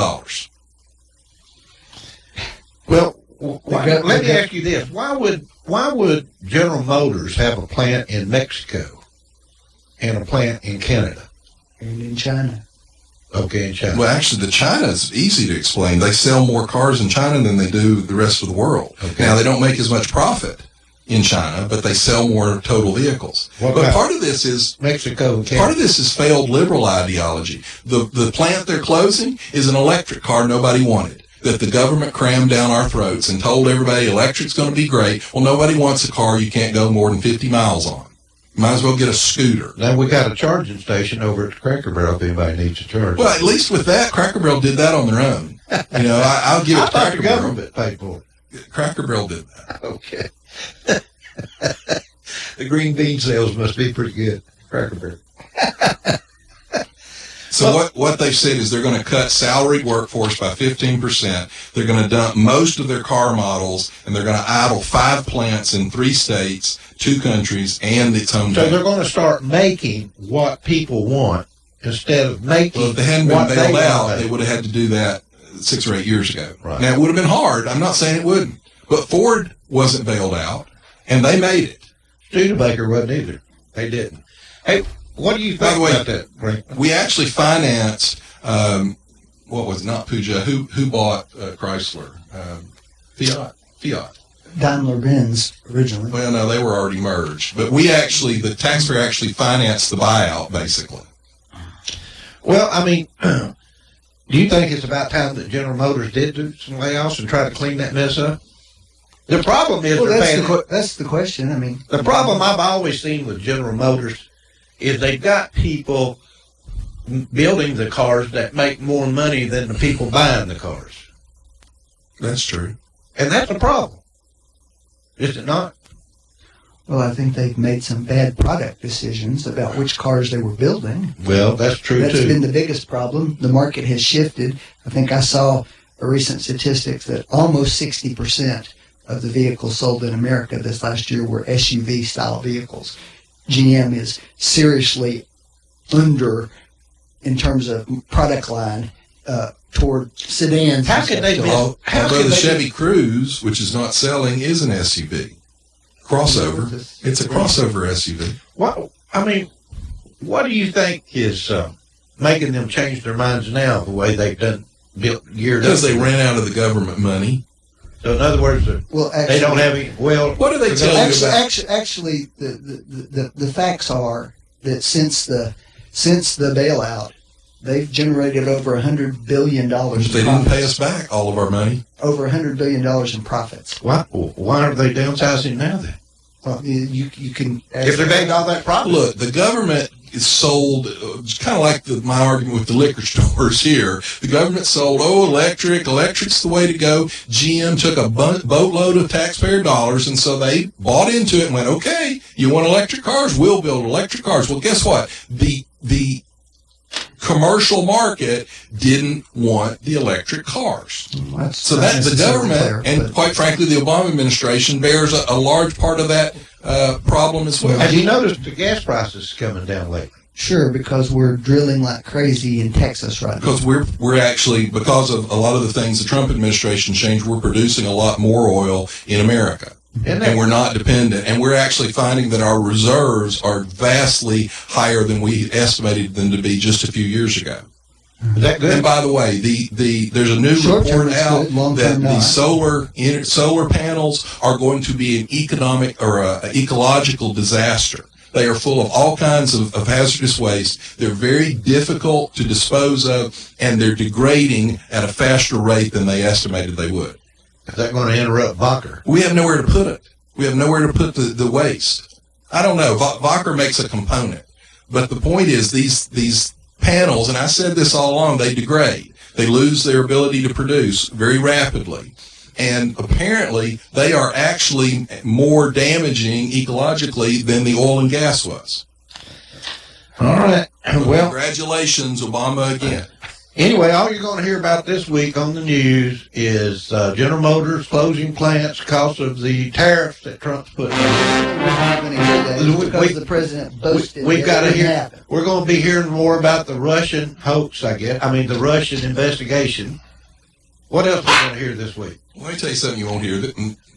Well, let me ask you this: Why would General Motors have a plant in Mexico and a plant in Canada and in China? Okay, in China. Well, actually, the China is easy to explain. They sell more cars in China than they do the rest of the world. Okay. Now, they don't make as much profit in China, but they sell more total vehicles. But part of this is Mexico and Canada. Part of this is failed liberal ideology. The plant they're closing is an electric car nobody wanted, that the government crammed down our throats and told everybody electric's going to be great. Well, nobody wants a car you can't go more than 50 miles on. Might as well get a scooter. Now we got a charging station over at the Cracker Barrel if anybody needs a charge. Well, at least with that, Cracker Barrel did that on their own. You know, I'll give it to Cracker Barrel. The government paid for it. Cracker Barrel did that. Okay. The green bean sales must be pretty good. Cracker Barrel. So what they've said is they're going to cut salaried workforce by 15%. They're going to dump most of their car models, and they're going to idle 5 plants in 3 states, 2 countries, and its home. So they're going to start making what people want instead of making. Well, if they hadn't been bailed out, they would have had to do that 6 or 8 years ago. Right. Now, it would have been hard. I'm not saying it wouldn't. But Ford wasn't bailed out, and they made it. Studebaker wasn't either. They didn't. Hey, what do you think about that, Frank? We actually financed, what was it, not Peugeot, who bought Chrysler? Fiat. Daimler-Benz originally. Well, no, they were already merged. But the taxpayer actually financed the buyout, basically. Well, I mean, do you think it's about time that General Motors did do some layoffs and try to clean that mess up? The problem is that's the question. I mean, the problem I've always seen with General Motors is they've got people building the cars that make more money than the people buying the cars. That's true. And that's a problem. Is it not? Well, I think they've made some bad product decisions about which cars they were building. Well, that's true, That's been the biggest problem. The market has shifted. I think I saw a recent statistics that almost 60% of the vehicles sold in America this last year were SUV-style vehicles. GM is seriously under in terms of product line toward sedans. How could they be? Although the Chevy Cruze, which is not selling, is an SUV. Crossover. It's a crossover SUV. What do you think is making them change their minds now the way they've built geared up? Because they ran out of the government money. So in other words, they don't have any. Well, what do they tell you about? Actually, the facts are that since the bailout, they've generated over $100 billion. But they didn't pay us back all of our money. Over $100 billion in profits. Why are they downsizing now then? Well, you can. If they've made all that profit. Look, the government is sold, kind of like my argument with the liquor stores here. The government sold, electric's the way to go. GM took a boatload of taxpayer dollars, and so they bought into it and went, okay, you want electric cars? We'll build electric cars. Well, guess what? The commercial market didn't want the electric cars. So that the government, and quite frankly, the Obama administration bears a large part of that problem as well. Have you noticed the gas prices coming down lately? Sure, because we're drilling like crazy in Texas right now. Because we're actually, because of a lot of the things the Trump administration changed, we're producing a lot more oil in America. And we're not dependent. And we're actually finding that our reserves are vastly higher than we estimated them to be just a few years ago. Is that good? And by the way, there's a new report out that the solar panels are going to be an economic or ecological disaster. They are full of all kinds of hazardous waste. They're very difficult to dispose of, and they're degrading at a faster rate than they estimated they would. Is that going to interrupt Backfire? We have nowhere to put it. We have nowhere to put the waste. I don't know. Backfire makes a component. But the point is these panels, and I said this all along, they degrade. They lose their ability to produce very rapidly. And apparently, they are actually more damaging ecologically than the oil and gas was. All right. Well, congratulations, Obama, again. Anyway, all you're going to hear about this week on the news is General Motors closing plants because of the tariffs that Trump's put in. Because the president boasted. We've got to hear. We're going to be hearing more about the Russian hoax, I guess. I mean, the Russian investigation. What else are we going to hear this week? Let me tell you something you won't hear.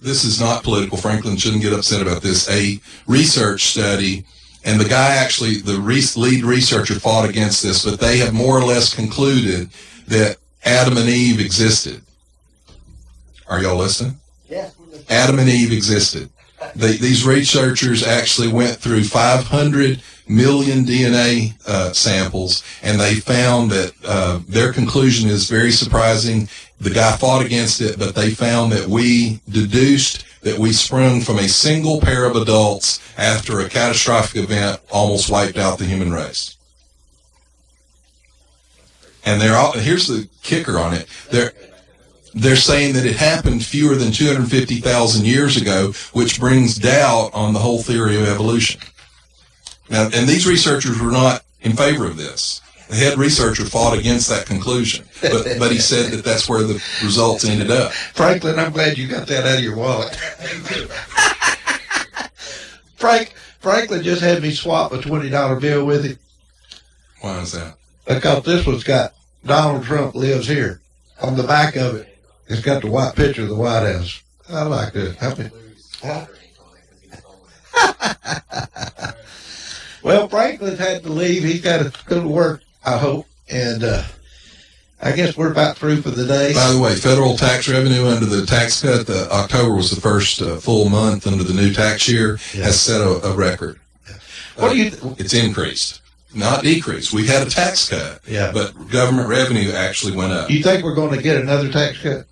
This is not political. Franklin shouldn't get upset about this. A research study, and the guy actually, the lead researcher fought against this, but they have more or less concluded that Adam and Eve existed. Are y'all listening? Yeah. Adam and Eve existed. These researchers actually went through 500 million DNA samples, and they found that their conclusion is very surprising. The guy fought against it, but they found that we deduced that we sprung from a single pair of adults after a catastrophic event almost wiped out the human race. And here's the kicker on it. They're saying that it happened fewer than 250,000 years ago, which brings doubt on the whole theory of evolution. Now, and these researchers were not in favor of this. The head researcher fought against that conclusion, but he said that that's where the results ended up. Franklin, I'm glad you got that out of your wallet. Franklin just had me swap a $20 bill with him. Why is that? Because this one's got Donald Trump lives here. On the back of it, it's got the white picture of the White House. I like that. Well, Franklin's had to leave. He's got to go to work, I hope. And I guess we're about through for the day. By the way, federal tax revenue under the tax cut, October was the first full month under the new tax year, has set a record. What do you? It's increased, not decreased. We had a tax cut, but government revenue actually went up. You think we're going to get another tax cut?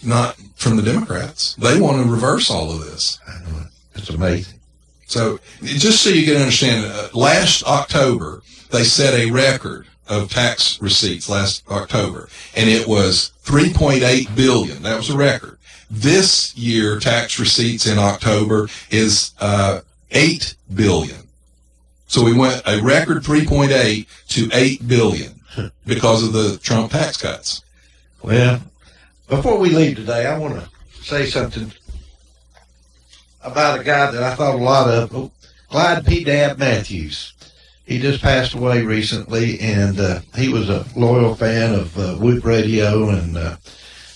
Not from the Democrats. They want to reverse all of this. I know it. It's amazing. So, just so you can understand, last October, they set a record of tax receipts last October, and it was $3.8 billion. That was a record. This year, tax receipts in October is $8 billion. So we went a record 3.8 to 8 billion because of the Trump tax cuts. Well, before we leave today, I want to say something about a guy that I thought a lot of, Clyde P. Dab Matthews. He just passed away recently, and he was a loyal fan of Whoop Radio, and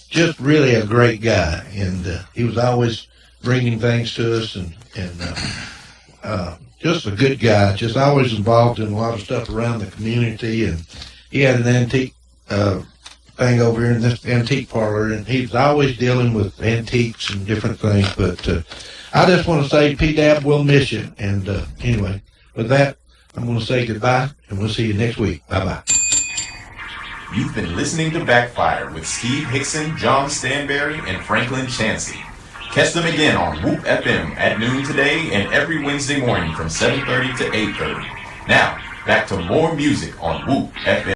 just really a great guy. And he was always bringing things to us, and just a good guy, just always involved in a lot of stuff around the community. And he had an antique thing over here in this antique parlor, and he was always dealing with antiques and different things. But I just want to say, P-Dab, we'll miss you. And anyway, with that, I'm going to say goodbye, and we'll see you next week. Bye-bye. You've been listening to Backfire with Steve Hickson, John Stanberry, and Franklin Chansey. Catch them again on Whoop FM at noon today and every Wednesday morning from 7:30 to 8:30. Now, back to more music on Whoop FM.